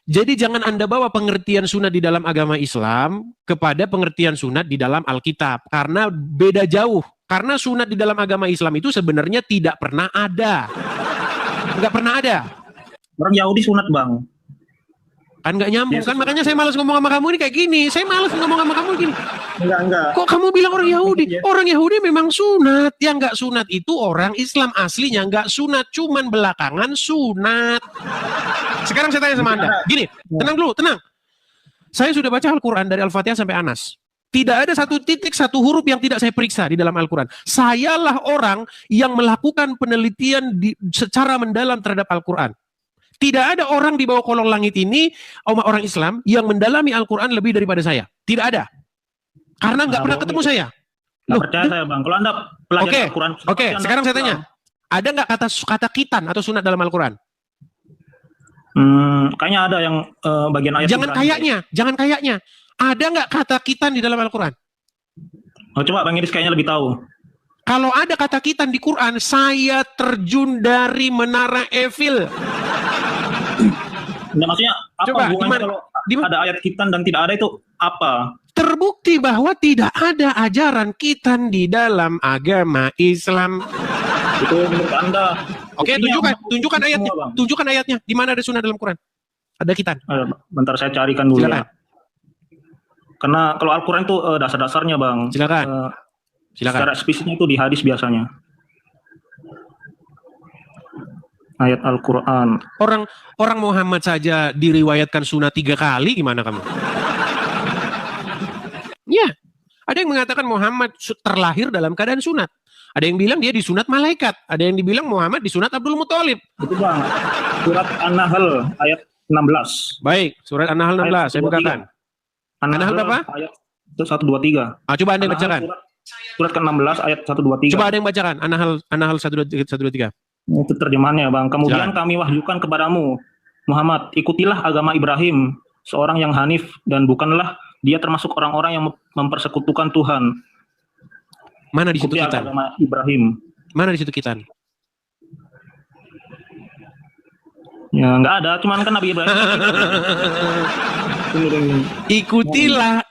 Jadi jangan Anda bawa pengertian sunat di dalam agama Islam kepada pengertian sunat di dalam Alkitab. Karena beda jauh. Karena sunat di dalam agama Islam itu sebenarnya tidak pernah ada. Nggak pernah ada. Orang Yahudi sunat Bang. Kan nggak nyambung kan, makanya saya malas ngomong sama kamu ini kayak gini. Saya malas ngomong sama kamu gini. Enggak. Kok kamu bilang orang Yahudi? Orang Yahudi memang sunat. Yang nggak sunat itu orang Islam aslinya nggak sunat, cuman belakangan sunat. Sekarang saya tanya sama Anda. Gini, tenang dulu, tenang. Saya sudah baca Al-Quran dari Al-Fatihah sampai Anas. Tidak ada satu titik, satu huruf yang tidak saya periksa di dalam Al-Quran. Sayalah orang yang melakukan penelitian secara mendalam terhadap Al-Quran. Tidak ada orang di bawah kolong langit ini, orang Islam, yang mendalami Al-Quran lebih daripada saya. Tidak ada. Karena nggak pernah ketemu saya. Nggak percaya saya Bang. Kalau Anda pelajari Al-Quran. Oke, sekarang saya tanya. Ada nggak kata kitan atau sunat dalam Al-Quran? Kayaknya ada yang bagian ayat. Jangan kayaknya. Ada nggak kata kitan di dalam Al-Quran? Oh, coba Bang Idris kayaknya lebih tahu. Kalau ada kata kitan di Quran, saya terjun dari menara Eiffel. Nah, maksudnya apa Coba, hubungannya kalau ada ayat kitan dan tidak ada itu apa? Terbukti bahwa tidak ada ajaran kitan di dalam agama Islam. Itu menurut Anda. Oke, tunjukkan ayatnya. Tunjukkan ayatnya. Di mana ada sunnah dalam Quran? Ada kitan. Bentar saya carikan dulu. Silakan. Ya. Karena kalau Al-Quran itu dasar-dasarnya Bang. Silakan. Secara eksplisitnya itu di hadis biasanya. Ayat Al-Quran. Orang Muhammad saja diriwayatkan sunat 3 kali, gimana kamu? Ya, ada yang mengatakan Muhammad terlahir dalam keadaan sunat. Ada yang bilang dia disunat malaikat. Ada yang dibilang Muhammad disunat Abdul Muthalib. Itu Bang, surat An-Nahl ayat 16. Baik, surat An-Nahl 16, saya bukakan. An-Nahl berapa? Ayat 123. Coba Anda yang bacakan. Surat ke-16 ayat 123. Coba ada yang bacakan An-Nahl 123. Itu terjemahannya Bang. Kemudian kami wahyukan kepadamu Muhammad, ikutilah agama Ibrahim, seorang yang hanif dan bukanlah dia termasuk orang-orang yang mempersekutukan Tuhan. Mana di situ kitan? Agama Ibrahim. Mana di situ kitan? Ya nggak ada, cuman kan Nabi Ibrahim.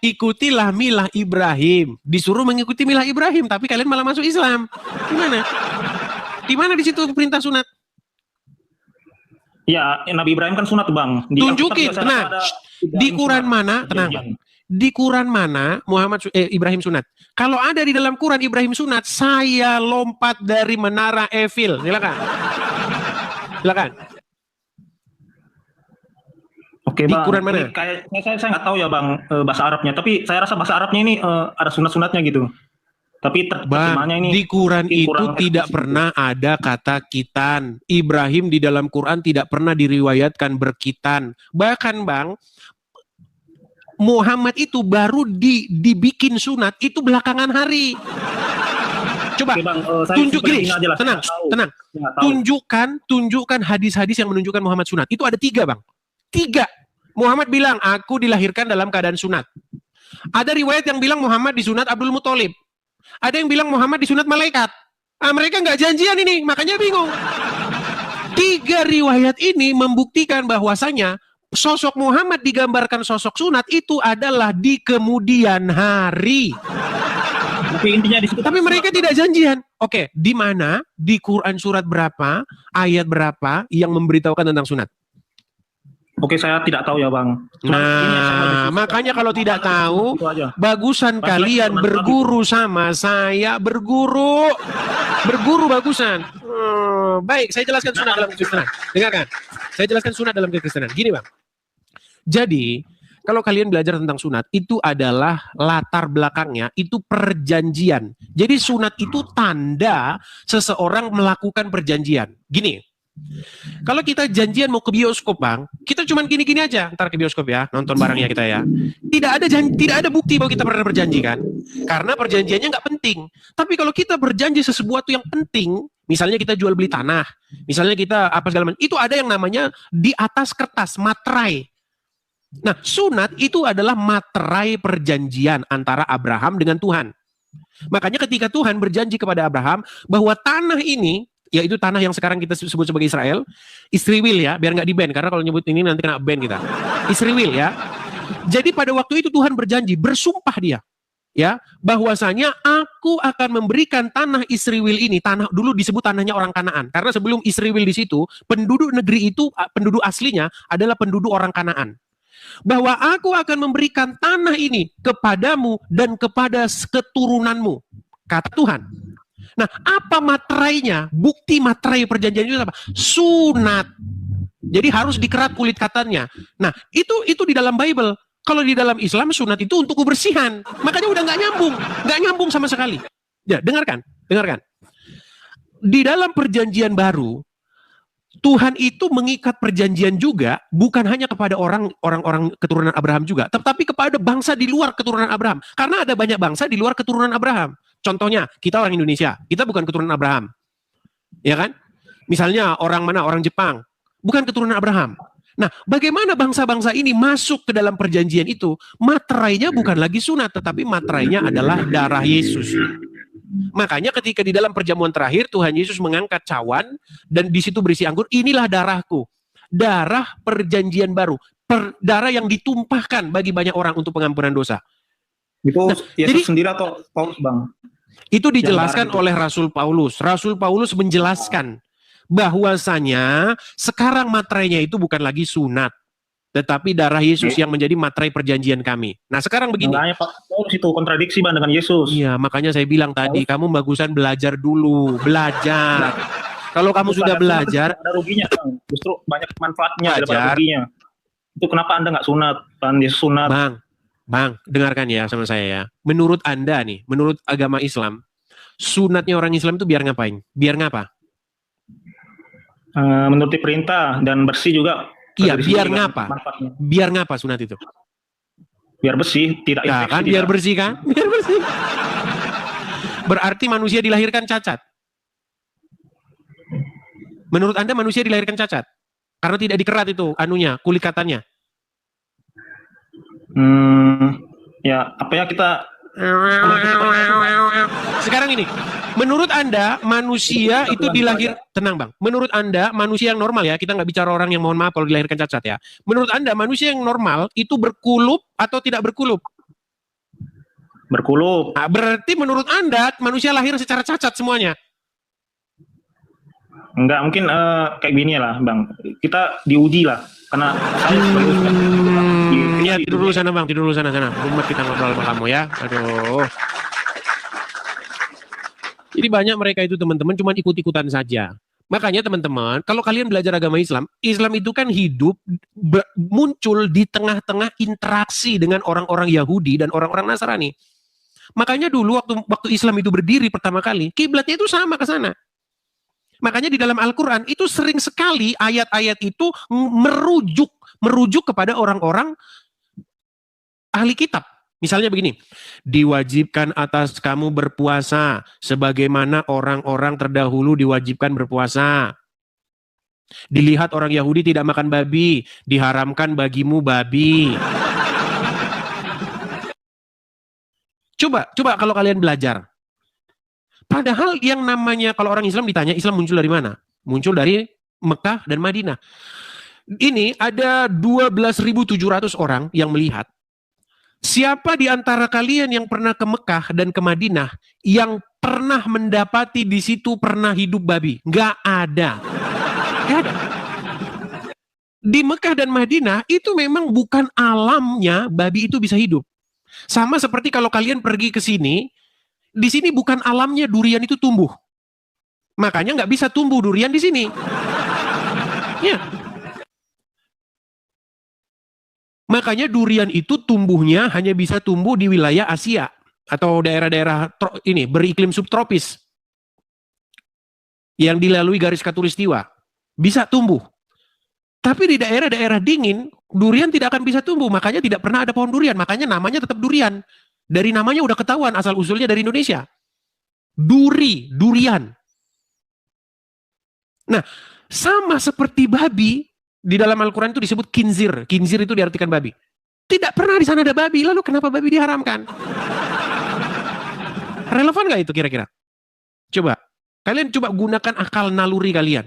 Ikutilah milah Ibrahim. Disuruh mengikuti milah Ibrahim, tapi kalian malah masuk Islam. Gimana? Di mana di situ perintah sunat? Ya, Nabi Ibrahim kan sunat Bang. Tunjukin, tenang. Di Quran mana? Tenang. Di Quran mana Ibrahim sunat? Kalau ada di dalam Quran Ibrahim sunat, saya lompat dari menara Eiffel. Silakan. Silakan. Oke di Bang. Quran mana? Kayak saya nggak tahu ya Bang bahasa Arabnya, tapi saya rasa bahasa Arabnya ini ada sunat-sunatnya gitu. Tapi terjemahannya ini di Quran itu tidak pernah ada kata kitan. Ibrahim di dalam Quran tidak pernah diriwayatkan berkitan. Bahkan Bang, Muhammad itu baru dibikin sunat itu belakangan hari. Coba Oke, Bang, tunjuk gini, tenang. Tunjukkan hadis-hadis yang menunjukkan Muhammad sunat. Itu ada 3 Bang. 3. Muhammad bilang aku dilahirkan dalam keadaan sunat. Ada riwayat yang bilang Muhammad disunat Abdul Muthalib. Ada yang bilang Muhammad disunat malaikat. Mereka nggak janjian ini, makanya bingung. 3 riwayat ini membuktikan bahwasanya sosok Muhammad digambarkan sosok sunat itu adalah di kemudian hari. Tapi mereka tidak janjian. Oke, di mana? Di Quran surat berapa, ayat berapa yang memberitahukan tentang sunat? Oke, saya tidak tahu ya Bang. Makanya kalau tidak tahu, bagusan kalian berguru sama saya, berguru bagusan. Baik, saya jelaskan sunat dalam kekristenan. Dengarkan, saya jelaskan sunat dalam kekristenan. Gini Bang, jadi kalau kalian belajar tentang sunat, itu adalah latar belakangnya, itu perjanjian. Jadi sunat itu tanda seseorang melakukan perjanjian. Gini, kalau kita janjian mau ke bioskop Bang, kita cuman gini-gini aja, ntar ke bioskop ya, nonton barangnya kita ya. Tidak ada bukti bahwa kita pernah berjanji kan, karena perjanjiannya nggak penting. Tapi kalau kita berjanji sesuatu yang penting, misalnya kita jual beli tanah, misalnya kita apa segala macam, itu ada yang namanya di atas kertas, materai. Nah, sunat itu adalah materai perjanjian antara Abraham dengan Tuhan. Makanya ketika Tuhan berjanji kepada Abraham bahwa tanah ini, yaitu tanah yang sekarang kita sebut sebagai Israel, Israel ya, biar nggak di-ban, karena kalau nyebut ini nanti kena ban kita. Israel ya. Jadi pada waktu itu Tuhan berjanji, bersumpah dia, ya, bahwasanya aku akan memberikan tanah Israel ini, tanah dulu disebut tanahnya orang Kanaan, karena sebelum Israel di situ, penduduk negeri itu, penduduk aslinya adalah penduduk orang Kanaan. Bahwa aku akan memberikan tanah ini kepadamu dan kepada keturunanmu, kata Tuhan. Nah, apa materainya? Bukti materai perjanjian itu apa? Sunat. Jadi harus dikerat kulit katanya. Nah, itu di dalam Bible. Kalau di dalam Islam sunat itu untuk kebersihan. Makanya udah nggak nyambung sama sekali. Ya, dengarkan. Di dalam perjanjian baru, Tuhan itu mengikat perjanjian juga bukan hanya kepada orang-orang keturunan Abraham juga, tetapi kepada bangsa di luar keturunan Abraham. Karena ada banyak bangsa di luar keturunan Abraham. Contohnya, kita orang Indonesia, kita bukan keturunan Abraham. Ya kan? Misalnya orang mana? Orang Jepang, bukan keturunan Abraham. Nah, bagaimana bangsa-bangsa ini masuk ke dalam perjanjian itu? Materainya bukan lagi sunat, tetapi materainya adalah darah Yesus. Makanya ketika di dalam perjamuan terakhir, Tuhan Yesus mengangkat cawan, dan di situ berisi anggur, inilah darahku. Darah perjanjian baru. Darah yang ditumpahkan bagi banyak orang untuk pengampunan dosa. Itu Nah, Yesus jadi sendiri atau Paulus, Bang? itu dijelaskan Yang oleh Rasul Paulus. Rasul Paulus menjelaskan bahwasanya sekarang materainya itu bukan lagi sunat, tetapi darah Yesus yang menjadi materai perjanjian kami. Nah, sekarang begini. Makanya Pak Paulus itu kontradiksi, Bang, dengan Yesus. Iya, makanya saya bilang tadi, kamu bagusan belajar dulu, belajar. Kalau kamu sudah belajar, ada ruginya, Bang. Justru banyak manfaatnya daripada Belajar. ruginya. Itu kenapa Anda nggak sunat? Kan Yesus sunat. Bang, dengarkan ya sama saya ya. Menurut Anda nih, menurut agama Islam, sunatnya orang Islam itu biar ngapain? Biar ngapa? Menuruti perintah dan bersih juga. Iya, Dari biar sini juga ngapa? manfaatnya. Biar ngapa sunat itu? Biar bersih, tidak Nah, infeksi. kan biar bersih kan? Biar bersih. Berarti manusia dilahirkan cacat. Menurut Anda manusia dilahirkan cacat? Karena tidak dikerat itu anunya, kulit katanya. Ya, apa ya kita sekarang ini, menurut Anda manusia itu dilahir, tenang Bang, menurut Anda manusia yang normal ya, kita nggak bicara orang yang mohon maaf kalau dilahirkan cacat ya. Menurut Anda manusia yang normal itu berkulup atau tidak berkulup? Berkulup. Nah, berarti menurut Anda manusia lahir secara cacat semuanya? Enggak, mungkin kayak gini lah, Bang. Kita diuji lah, karena saya sebagai Ya tidur dulu sana Bang, tidur dulu sana. Umat kita ngobrol sama kamu ya. Aduh. Jadi banyak mereka itu teman-teman cuma ikut-ikutan saja. Makanya teman-teman, kalau kalian belajar agama Islam, Islam itu kan hidup, muncul di tengah-tengah interaksi dengan orang-orang Yahudi dan orang-orang Nasrani. Makanya dulu waktu Islam itu berdiri pertama kali, kiblatnya itu sama ke sana. Makanya di dalam Al-Quran itu sering sekali ayat-ayat itu merujuk kepada orang-orang ahli kitab. Misalnya begini, diwajibkan atas kamu berpuasa sebagaimana orang-orang terdahulu diwajibkan berpuasa. Dilihat orang Yahudi tidak makan babi, diharamkan bagimu babi. Coba kalau kalian belajar. Padahal yang namanya, kalau orang Islam ditanya, Islam muncul dari mana? Muncul dari Mekah dan Madinah. Ini ada 12.700 orang yang melihat. Siapa di antara kalian yang pernah ke Mekah dan ke Madinah yang pernah mendapati di situ pernah hidup babi? Nggak ada. Nggak ada. Di Mekah dan Madinah itu memang bukan alamnya babi itu bisa hidup. Sama seperti kalau kalian pergi ke sini, di sini bukan alamnya durian itu tumbuh. Makanya nggak bisa tumbuh durian di sini. Ya. Makanya durian itu tumbuhnya hanya bisa tumbuh di wilayah Asia atau daerah-daerah ini beriklim subtropis yang dilalui garis khatulistiwa. Bisa tumbuh. Tapi di daerah-daerah dingin, durian tidak akan bisa tumbuh. Makanya tidak pernah ada pohon durian. Makanya namanya tetap durian. Dari namanya udah ketahuan asal-usulnya dari Indonesia. Durian. Nah, sama seperti babi, di dalam Al-Quran itu disebut khinzir. Khinzir itu diartikan babi. Tidak pernah di sana ada babi, lalu kenapa babi diharamkan? Relevan nggak itu kira-kira? Coba, kalian coba gunakan akal naluri kalian.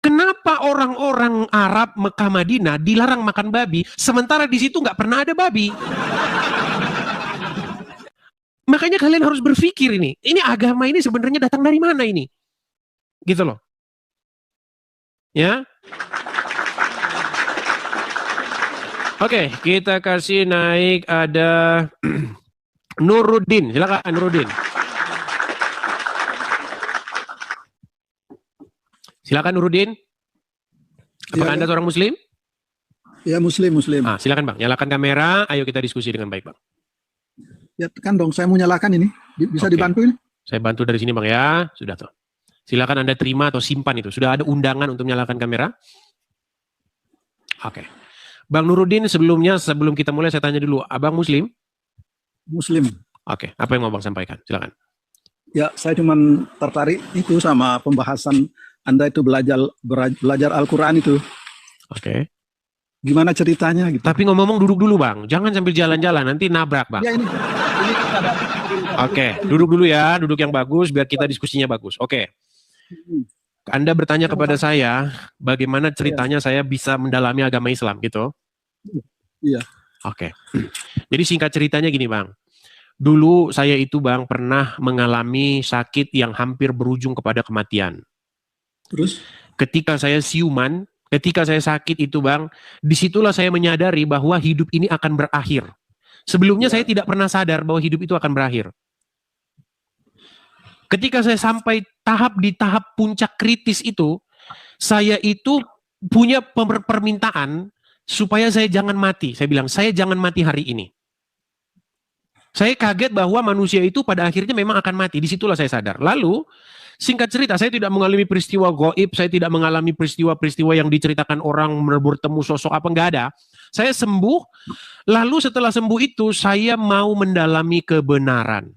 Kenapa orang-orang Arab Mekah Madinah dilarang makan babi, sementara di situ nggak pernah ada babi? Makanya kalian harus berpikir ini agama ini sebenarnya datang dari mana ini? Gitu loh. Ya. Oke, kita kasih naik ada Nuruddin. Silakan Nuruddin. Silakan Nuruddin. Apakah Anda seorang muslim? Ya, muslim. Silakan Bang, nyalakan kamera, ayo kita diskusi dengan baik Bang. Ya tekan dong, saya mau nyalakan ini. Bisa dibantu ini? Saya bantu dari sini Bang ya. Sudah tuh. Silakan Anda terima atau simpan itu. Sudah ada undangan untuk menyalakan kamera? Oke. Bang Nuruddin, sebelum kita mulai saya tanya dulu, Abang muslim? Muslim. Oke, apa yang mau Bang sampaikan? Silakan. Ya, saya cuman tertarik itu sama pembahasan Anda itu belajar Al-Quran itu. Oke. Gimana ceritanya gitu. Tapi ngomong-ngomong duduk dulu Bang, jangan sambil jalan-jalan, nanti nabrak Bang. Ya ini ada. Oke, duduk dulu ya, duduk yang bagus biar kita diskusinya bagus. Oke. Anda bertanya kepada saya, bagaimana ceritanya saya bisa mendalami agama Islam gitu? Iya. Oke. Jadi singkat ceritanya gini Bang. Dulu saya itu Bang pernah mengalami sakit yang hampir berujung kepada kematian. Terus? Ketika saya siuman, ketika saya sakit itu Bang, disitulah saya menyadari bahwa hidup ini akan berakhir. Sebelumnya saya tidak pernah sadar bahwa hidup itu akan berakhir. Ketika saya sampai di tahap puncak kritis itu, saya itu punya permintaan supaya saya jangan mati. Saya bilang, saya jangan mati hari ini. Saya kaget bahwa manusia itu pada akhirnya memang akan mati. Disitulah saya sadar. Lalu, singkat cerita, saya tidak mengalami peristiwa gaib, saya tidak mengalami peristiwa-peristiwa yang diceritakan orang bertemu sosok apa, enggak ada. Saya sembuh, lalu setelah sembuh itu, saya mau mendalami kebenaran.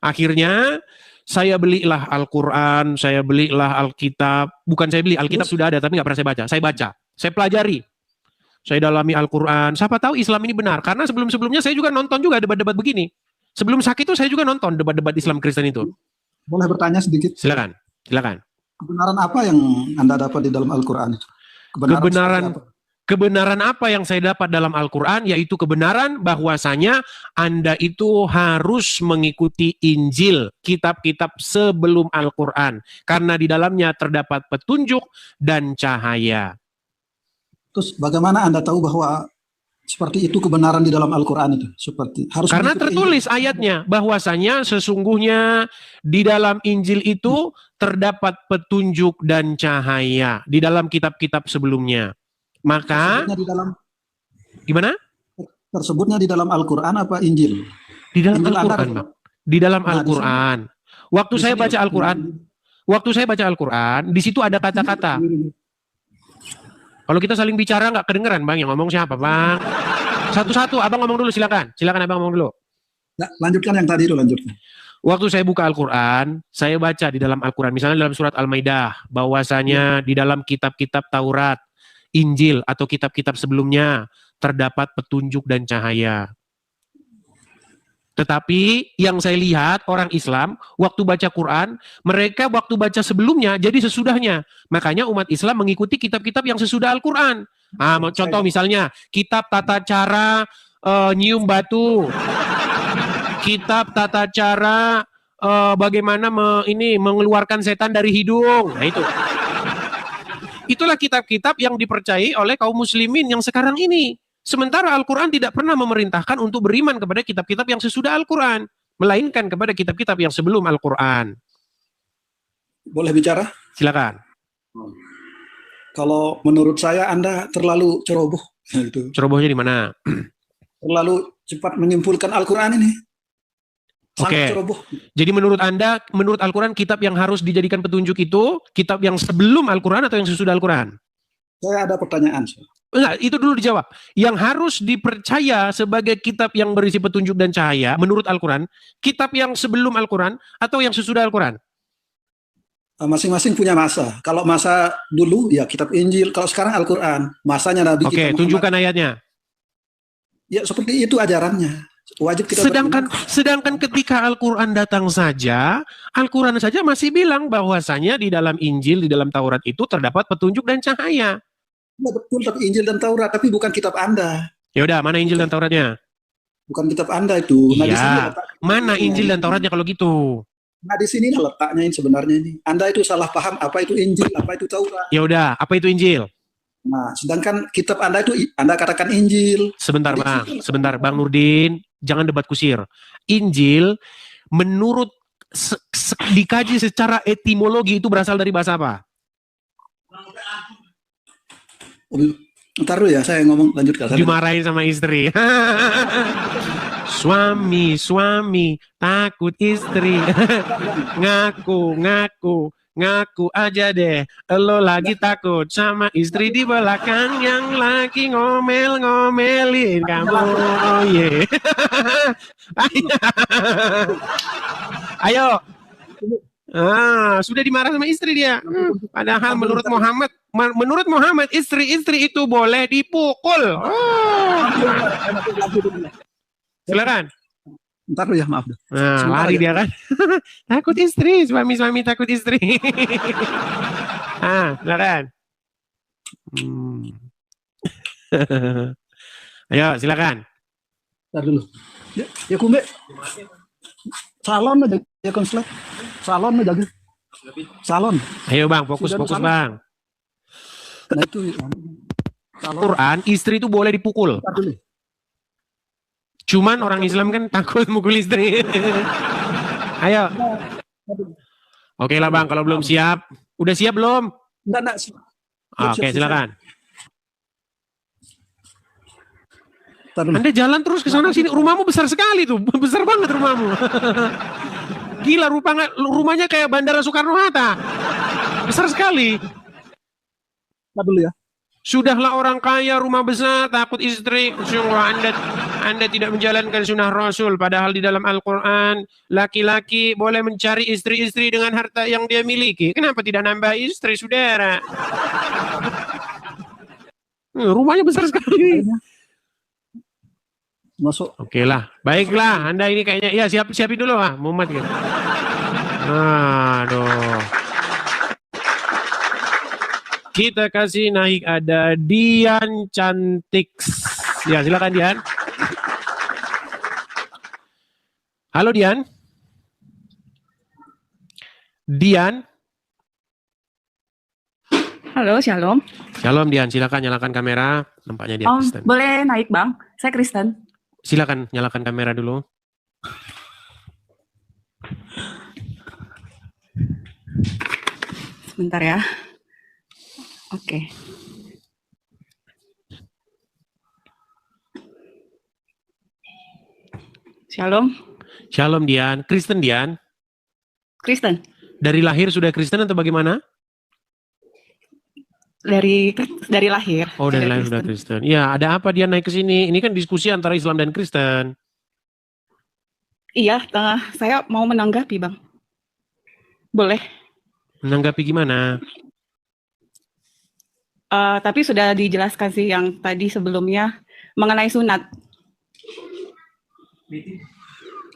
Akhirnya, saya belilah Al-Quran, saya belilah Alkitab. Bukan saya beli, Alkitab sudah ada, tapi nggak pernah saya baca. Saya baca, saya pelajari. Saya dalami Al-Quran. Siapa tahu Islam ini benar. Karena sebelum-sebelumnya saya juga nonton juga debat-debat begini. Sebelum sakit itu saya juga nonton debat-debat Islam Kristen itu. Boleh bertanya sedikit? Silakan, silakan. Kebenaran apa yang Anda dapat di dalam Al-Quran itu? Kebenaran apa yang saya dapat dalam Al-Quran, yaitu kebenaran bahwasanya Anda itu harus mengikuti Injil, kitab-kitab sebelum Al-Quran. Karena di dalamnya terdapat petunjuk dan cahaya. Terus bagaimana Anda tahu bahwa seperti itu kebenaran di dalam Al-Quran itu? Karena tertulis ayatnya, bahwasanya sesungguhnya di dalam Injil itu terdapat petunjuk dan cahaya. Di dalam kitab-kitab sebelumnya. Maka gimana? Tersebutnya di dalam Al-Quran apa Injil? Di dalam Al-Quran, Bang. Di dalam Al-Quran. Waktu saya baca Al-Quran, di situ ada kata-kata. Kalau kita saling bicara nggak kedengeran, Bang. Yang ngomong siapa, Bang? Satu-satu, Abang ngomong dulu, silakan. Silakan Abang ngomong dulu. Nah, lanjutkan yang tadi itu, lanjutkan. Waktu saya buka Al-Quran, saya baca di dalam Al-Quran, misalnya dalam surat Al-Maidah, bahwasanya di dalam kitab-kitab Taurat, Injil atau kitab-kitab sebelumnya terdapat petunjuk dan cahaya. Tetapi yang saya lihat orang Islam waktu baca Quran, mereka waktu baca sebelumnya jadi sesudahnya. Makanya umat Islam mengikuti kitab-kitab yang sesudah Al-Quran. Contoh misalnya kitab tata cara nyium batu, kitab tata cara bagaimana mengeluarkan setan dari hidung. Nah itu. Itulah kitab-kitab yang dipercayai oleh kaum muslimin yang sekarang ini. Sementara Al-Quran tidak pernah memerintahkan untuk beriman kepada kitab-kitab yang sesudah Al-Quran. Melainkan kepada kitab-kitab yang sebelum Al-Quran. Boleh bicara? Silakan. Kalau menurut saya Anda terlalu ceroboh. Cerobohnya di mana? Terlalu cepat menyimpulkan Al-Quran ini. Oke, jadi menurut Anda, menurut Al-Quran, kitab yang harus dijadikan petunjuk itu, kitab yang sebelum Al-Quran atau yang sesudah Al-Quran? Saya ada pertanyaan. Enggak, itu dulu dijawab. Yang harus dipercaya sebagai kitab yang berisi petunjuk dan cahaya, menurut Al-Quran, kitab yang sebelum Al-Quran atau yang sesudah Al-Quran? Masing-masing punya masa. Kalau masa dulu, ya kitab Injil. Kalau sekarang Al-Quran, masanya Nabi kita Muhammad. Tunjukkan ayatnya. Ya, seperti itu ajarannya. Wajib kita sedangkan ketika Al-Quran datang saja, Al-Quran saja masih bilang bahwasanya di dalam Injil, di dalam Taurat itu terdapat petunjuk dan cahaya. Ya, betul, tapi Injil dan Taurat, tapi bukan kitab Anda. Ya udah, mana Injil dan Tauratnya? Bukan kitab Anda itu. Nah, iya. Mana Injil dan Tauratnya kalau gitu? Nah, di sini letaknya ini sebenarnya ini. Anda itu salah paham apa itu Injil, apa itu Taurat. Ya udah, apa itu Injil? Nah, sedangkan kitab Anda itu Anda katakan Injil. Sebentar, Bang Nurdin. Jangan debat kusir. Injil menurut dikaji secara etimologi itu berasal dari bahasa apa? Ntar dulu ya, saya ngomong lanjutkan. Dimarahin sama istri. Suami takut istri. Ngaku aja deh, lo lagi takut sama istri di belakang yang lagi ngomel-ngomelin kamu. Oh yeah. Ayo, Sudah dimarah sama istri dia. Padahal menurut Muhammad istri-istri itu boleh dipukul. Silakan. Ntar ya, maaf. Lari dia kan. Takut istri, suami-suami takut istri. Silakan. Ayo, silakan. Ntar dulu. Ya kumbe. Salon aja ya konslet. Salon aja. Salon. Ayo Bang, fokus Bang. Nah itu Quran, istri itu boleh dipukul. Cuman orang Islam kan takut mukul istri. Ayo. Oke lah Bang, kalau belum siap. Udah siap belum? Enggak. Oke, silakan. Anda jalan terus ke sana sini. Rumahmu besar sekali tuh. Besar banget rumahmu. Gila, rumahnya kayak Bandara Soekarno-Hatta. Besar sekali. Dulu ya. Sudahlah orang kaya, rumah besar, takut istri. Sungguh Anda tidak menjalankan sunnah Rasul. Padahal di dalam Al-Quran, laki-laki boleh mencari istri-istri dengan harta yang dia miliki. Kenapa tidak nambah istri, saudara? Rumahnya besar sekali. Masuk. Oke lah, baiklah. Anda ini kayaknya, ya siapin dulu Muhammad gitu. Aduh. Kita kasih naik ada Dian Cantik. Ya silakan Dian. Halo Dian. Dian. Halo, Shalom. Shalom Dian, silakan nyalakan kamera. Nampaknya dia Kristen. Boleh naik Bang, saya Kristen. Silakan nyalakan kamera dulu. Sebentar ya. Oke. Shalom. Shalom Dian. Kristen Dian? Kristen. Dari lahir sudah Kristen atau bagaimana? Dari lahir. Oh, dari lahir sudah Kristen. Ya, ada apa dia naik ke sini? Ini kan diskusi antara Islam dan Kristen. Iya, saya mau menanggapi, Bang. Boleh. Menanggapi gimana? Tapi sudah dijelaskan sih yang tadi sebelumnya mengenai sunat.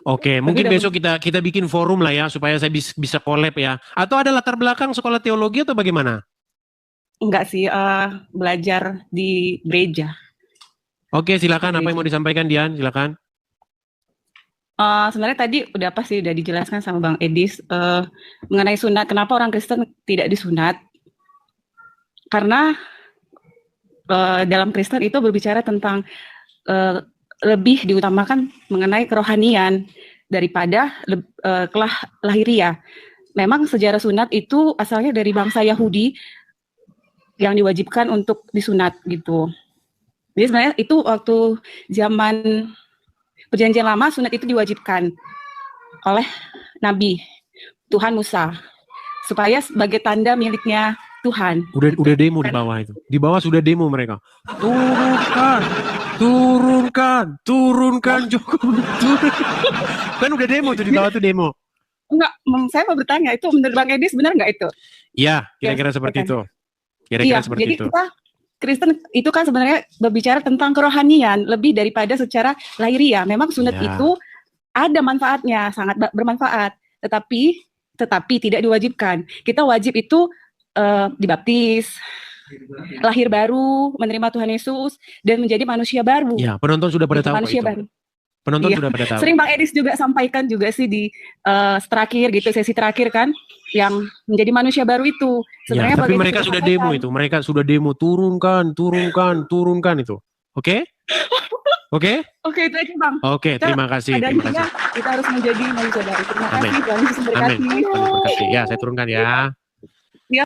Oke, mungkin besok kita bikin forum lah ya supaya saya bisa collab ya. Atau ada latar belakang sekolah teologi atau bagaimana? Enggak sih, belajar di gereja. Oke, silakan. Apa yang mau disampaikan Dian? Silakan. Sebenarnya tadi udah udah dijelaskan sama Bang Edis mengenai sunat. Kenapa orang Kristen tidak disunat? Karena dalam Kristen itu berbicara tentang lebih diutamakan mengenai kerohanian daripada lahiriah. Memang sejarah sunat itu asalnya dari bangsa Yahudi yang diwajibkan untuk disunat gitu. Jadi sebenarnya itu waktu zaman Perjanjian Lama sunat itu diwajibkan oleh Nabi Tuhan Musa supaya sebagai tanda miliknya Tuhan. Udah demo di bawah itu. Di bawah sudah demo mereka. Turunkan Jokowi. Kan udah demo tuh di bawah tuh demo. Enggak, saya mau bertanya itu menurut Bang Edis benar nggak itu? Iya, kira-kira seperti itu. Kira-kira seperti jadi itu. Kita Kristen itu kan sebenarnya berbicara tentang kerohanian lebih daripada secara lahiriah. Memang sunat itu ada manfaatnya, sangat bermanfaat. Tetapi tidak diwajibkan. Kita wajib itu dibaptis, lahir baru, menerima Tuhan Yesus dan menjadi manusia baru. Ya, penonton sudah pada tahu manusia itu. Baru. Penonton sudah pada tahu. Sering Bang Edis juga sampaikan juga sih di terakhir gitu, sesi terakhir kan, yang menjadi manusia baru itu. Ya, tapi mereka sudah demo itu, mereka sudah demo turunkan itu. Oke? Oke? Oke, itu aja Bang. Oke, terima kasih. Kita harus menjadi manusia baru. Terima kasih, Tuhan Yesus memberkati. Terima kasih. Ya, saya turunkan ya. Ya.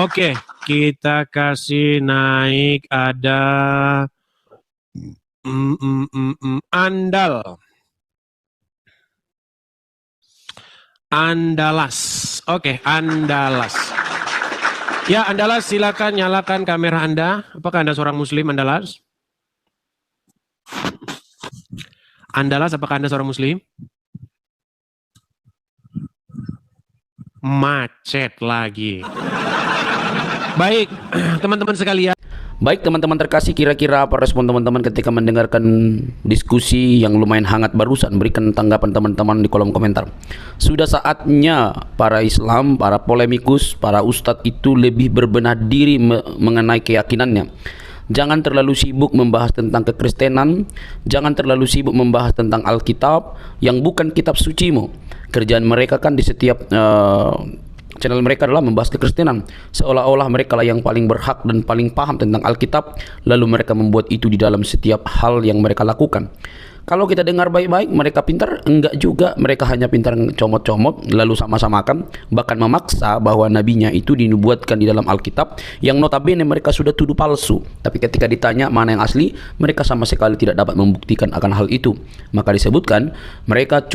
Oke, kita kasih naik ada Andalas. Oke, Andalas. Ya, Andalas silakan nyalakan kamera Anda. Apakah Anda seorang muslim, Andalas? Andalas, apakah Anda seorang muslim? macet lagi. Baik, teman-teman sekalian. Baik teman-teman terkasih, kira-kira apa respon teman-teman ketika mendengarkan diskusi yang lumayan hangat barusan? Berikan tanggapan teman-teman di kolom komentar. Sudah saatnya para Islam, para polemikus, para ustadz itu lebih berbenah diri mengenai keyakinannya. Jangan terlalu sibuk membahas tentang kekristenan, jangan terlalu sibuk membahas tentang Alkitab yang bukan kitab sucimu. Kerjaan mereka kan di setiap channel mereka adalah membahas kekristenan, seolah-olah mereka lah yang paling berhak dan paling paham tentang Alkitab, lalu mereka membuat itu di dalam setiap hal yang mereka lakukan. Kalau kita dengar baik-baik, mereka pintar? Enggak juga, mereka hanya pintar comot-comot lalu sama-samakan, bahkan memaksa bahwa nabinya itu dinubuatkan di dalam Alkitab yang notabene mereka sudah tuduh palsu. Tapi ketika ditanya mana yang asli, mereka sama sekali tidak dapat membuktikan akan hal itu. Maka disebutkan mereka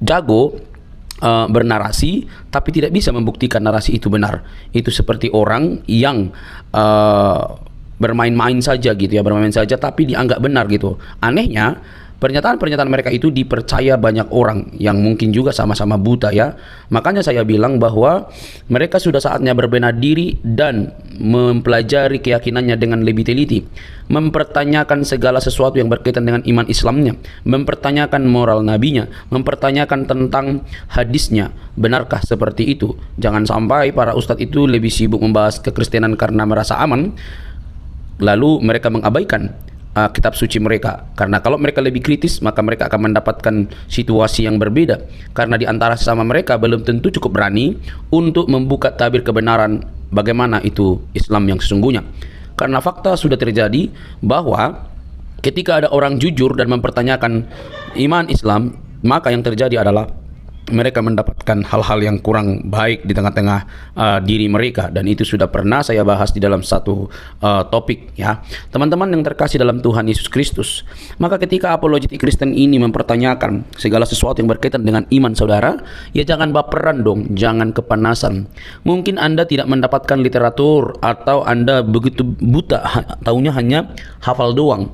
jago bernarasi tapi tidak bisa membuktikan narasi itu benar. Itu seperti orang yang bermain-main saja gitu ya, bermain saja tapi dianggap benar gitu. Anehnya pernyataan-pernyataan mereka itu dipercaya banyak orang yang mungkin juga sama-sama buta ya. Makanya saya bilang bahwa mereka sudah saatnya berbenah diri dan mempelajari keyakinannya dengan lebih teliti, mempertanyakan segala sesuatu yang berkaitan dengan iman Islamnya, mempertanyakan moral nabinya, mempertanyakan tentang hadisnya. Benarkah seperti itu? Jangan sampai para ustadz itu lebih sibuk membahas kekristenan karena merasa aman, lalu mereka mengabaikan kitab suci mereka. Karena kalau mereka lebih kritis, maka mereka akan mendapatkan situasi yang berbeda. Karena di antara sesama mereka belum tentu cukup berani untuk membuka tabir kebenaran bagaimana itu Islam yang sesungguhnya. Karena fakta sudah terjadi bahwa ketika ada orang jujur dan mempertanyakan iman Islam, maka yang terjadi adalah mereka mendapatkan hal-hal yang kurang baik di tengah-tengah diri mereka, dan itu sudah pernah saya bahas di dalam satu topik ya. Teman-teman yang terkasih dalam Tuhan Yesus Kristus, maka ketika apologetik Kristen ini mempertanyakan segala sesuatu yang berkaitan dengan iman saudara, ya jangan baperan dong, jangan kepanasan. Mungkin Anda tidak mendapatkan literatur atau Anda begitu buta, taunya hanya hafal doang,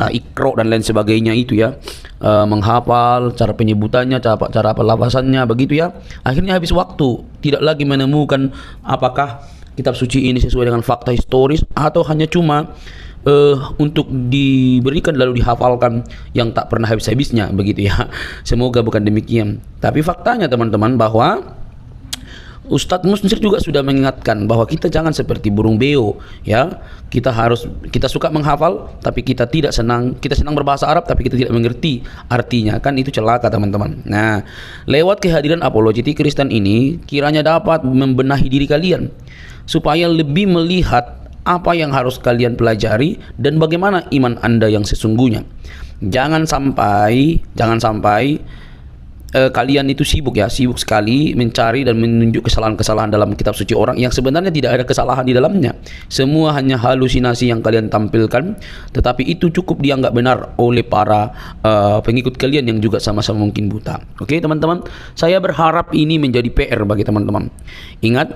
ikro dan lain sebagainya itu ya, menghafal cara penyebutannya, cara pelafasannya begitu ya. Akhirnya habis waktu, tidak lagi menemukan apakah kitab suci ini sesuai dengan fakta historis atau hanya cuma untuk diberikan lalu dihafalkan yang tak pernah habis-habisnya begitu ya. Semoga bukan demikian. Tapi faktanya teman-teman bahwa Ustadz Musnir juga sudah mengingatkan bahwa kita jangan seperti burung beo ya. Kita suka menghafal tapi kita senang berbahasa Arab tapi kita tidak mengerti artinya, kan itu celaka teman-teman. Nah, lewat kehadiran apologetik Kristen ini kiranya dapat membenahi diri kalian supaya lebih melihat apa yang harus kalian pelajari dan bagaimana iman Anda yang sesungguhnya. Jangan sampai kalian itu sibuk sekali mencari dan menunjuk kesalahan-kesalahan dalam kitab suci orang yang sebenarnya tidak ada kesalahan di dalamnya. Semua hanya halusinasi yang kalian tampilkan, tetapi itu cukup dianggap benar oleh para pengikut kalian yang juga sama-sama mungkin buta. Oke teman-teman, saya berharap ini menjadi PR bagi teman-teman. Ingat,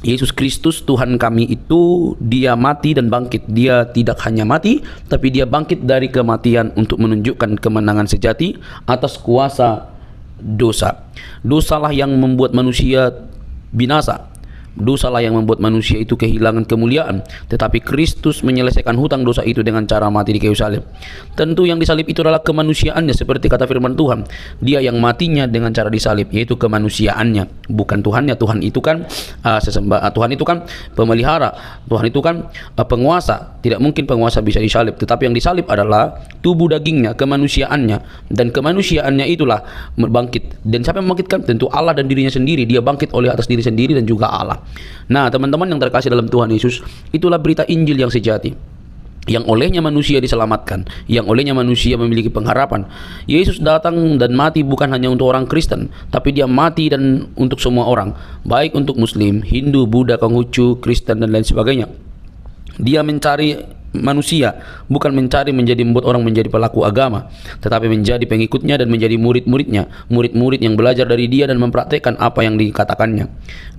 Yesus Kristus Tuhan kami itu dia mati dan bangkit. Dia tidak hanya mati, tapi dia bangkit dari kematian untuk menunjukkan kemenangan sejati atas kuasa dosa. Dosalah yang membuat manusia binasa. Dosalah yang membuat manusia itu kehilangan kemuliaan. Tetapi Kristus menyelesaikan hutang dosa itu dengan cara mati di kayu salib. Tentu yang disalib itu adalah kemanusiaannya, seperti kata firman Tuhan. Dia yang matinya dengan cara disalib, yaitu kemanusiaannya, bukan Tuhannya. Tuhan itu kan Tuhan itu kan pemelihara, Tuhan itu kan penguasa. Tidak mungkin penguasa bisa disalib, tetapi yang disalib adalah tubuh dagingnya, kemanusiaannya, dan kemanusiaannya itulah bangkit. Dan siapa yang membangkitkan? Tentu Allah dan dirinya sendiri. Dia bangkit oleh atas diri sendiri dan juga Allah. Nah teman-teman yang terkasih dalam Tuhan Yesus, itulah berita Injil yang sejati, yang olehnya manusia diselamatkan, yang olehnya manusia memiliki pengharapan. Yesus datang dan mati bukan hanya untuk orang Kristen, tapi dia mati dan untuk semua orang, baik untuk Muslim, Hindu, Buddha, Konghucu, Kristen dan lain sebagainya. Dia mencari manusia, bukan mencari membuat orang menjadi pelaku agama, tetapi menjadi pengikutnya dan menjadi murid-muridnya, murid-murid yang belajar dari dia dan mempraktekkan apa yang dikatakannya.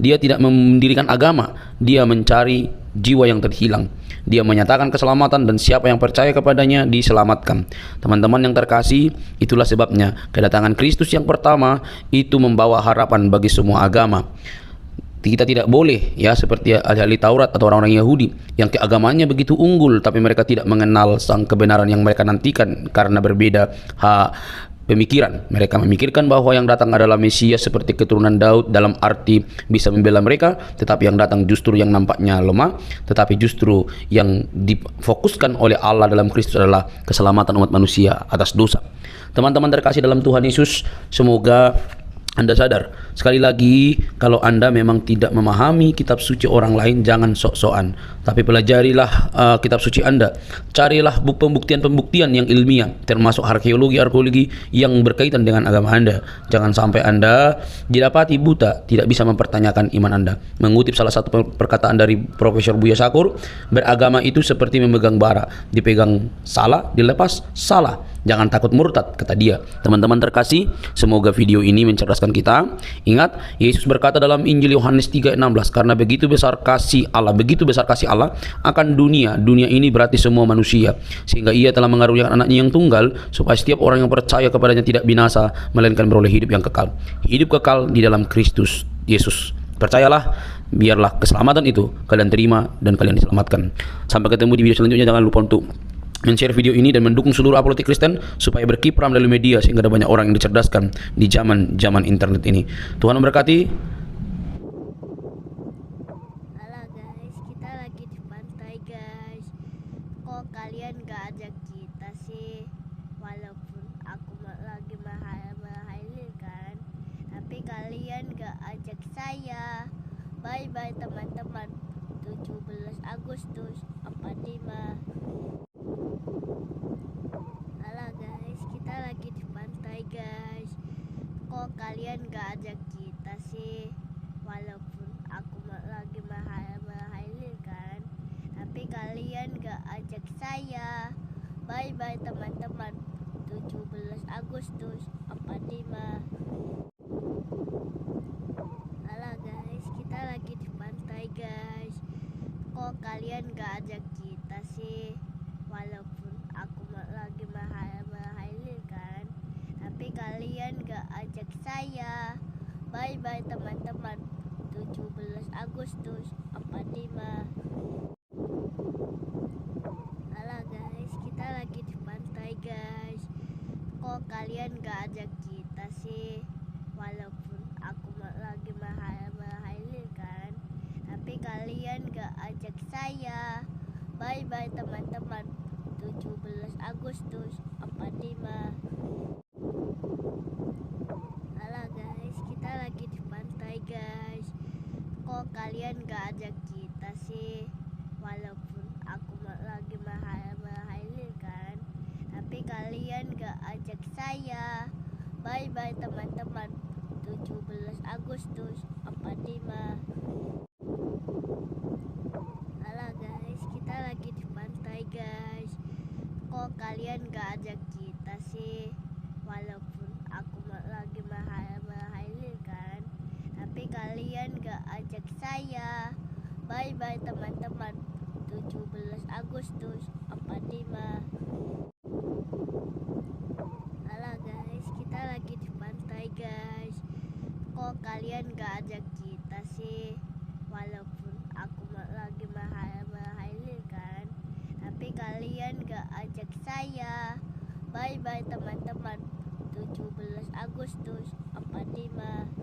Dia tidak mendirikan agama, dia mencari jiwa yang terhilang. Dia menyatakan keselamatan dan siapa yang percaya kepadanya diselamatkan. Teman-teman yang terkasih, itulah sebabnya kedatangan Kristus yang pertama itu membawa harapan bagi semua agama. Kita tidak boleh ya seperti ahli Taurat atau orang-orang Yahudi yang keagamannya begitu unggul tapi mereka tidak mengenal sang kebenaran yang mereka nantikan karena berbeda pemikiran. Mereka memikirkan bahwa yang datang adalah Mesias seperti keturunan Daud dalam arti bisa membela mereka, tetapi yang datang justru yang nampaknya lemah, tetapi justru yang difokuskan oleh Allah dalam Kristus adalah keselamatan umat manusia atas dosa. Teman-teman terkasih dalam Tuhan Yesus, semoga Anda sadar, sekali lagi, kalau Anda memang tidak memahami kitab suci orang lain, jangan sok-sokan. Tapi pelajarilah kitab suci Anda. Carilah pembuktian-pembuktian yang ilmiah, termasuk arkeologi yang berkaitan dengan agama Anda. Jangan sampai Anda didapati buta, tidak bisa mempertanyakan iman Anda. Mengutip salah satu perkataan dari Profesor Buya Syakur, beragama itu seperti memegang bara. Dipegang salah, dilepas salah. Jangan takut murtad, kata dia. Teman-teman terkasih, semoga video ini mencerdaskan kita. Ingat, Yesus berkata dalam Injil Yohanes 3:16, karena begitu besar kasih Allah akan dunia. Dunia ini berarti semua manusia, sehingga ia telah mengaruniakan anaknya yang tunggal, supaya setiap orang yang percaya kepadanya tidak binasa, melainkan beroleh hidup yang kekal. Hidup kekal di dalam Kristus Yesus. Percayalah, biarlah keselamatan itu kalian terima dan kalian diselamatkan. Sampai ketemu di video selanjutnya. Jangan lupa untuk men-share video ini dan mendukung seluruh apologetik Kristen supaya berkiprah melalui media sehingga ada banyak orang yang dicerdaskan di zaman internet ini. Tuhan memberkati. Halo guys, kita lagi di pantai guys. Kok kalian gak ajak kita sih? Walaupun aku lagi mahal kan, tapi kalian gak ajak saya. Bye bye teman-teman. 17 Agustus 45. Halo guys, kita lagi di pantai guys. Kok kalian gak ajak kita sih? Walaupun aku lagi mahal kan, tapi kalian gak ajak saya. Bye bye teman-teman. 17 Agustus 45. Halo guys, kita lagi di pantai guys. Kok kalian gak ajak kita sih? Walaupun aku lagi mahal kan, tapi kalian gak ajak saya. Bye bye teman-teman. 17 Agustus 45. Halo guys, kita lagi di pantai guys. Kok kalian gak ajak kita sih? Walaupun aku lagi mahal kan, tapi kalian gak ajak saya. Bye bye teman-teman. 17 Agustus 45. Halo guys, kita lagi di pantai guys. Kok kalian gak ajak kita sih? Walaupun aku lagi mahal kan, tapi kalian gak ajak saya. Bye bye teman-teman. 17 Agustus 45. Halo guys, kita lagi di pantai guys. Kok kalian gak ajak kita sih? Walaupun aku lagi mahal kan, tapi kalian gak ajak saya. Bye bye teman-teman. 17 Agustus 45. Halo guys, kita lagi di pantai guys. Kok kalian gak ajak kita sih? Walaupun aku lagi mahal kan, tapi kalian gak ajak saya. Bye bye teman-teman. 17 Agustus 45.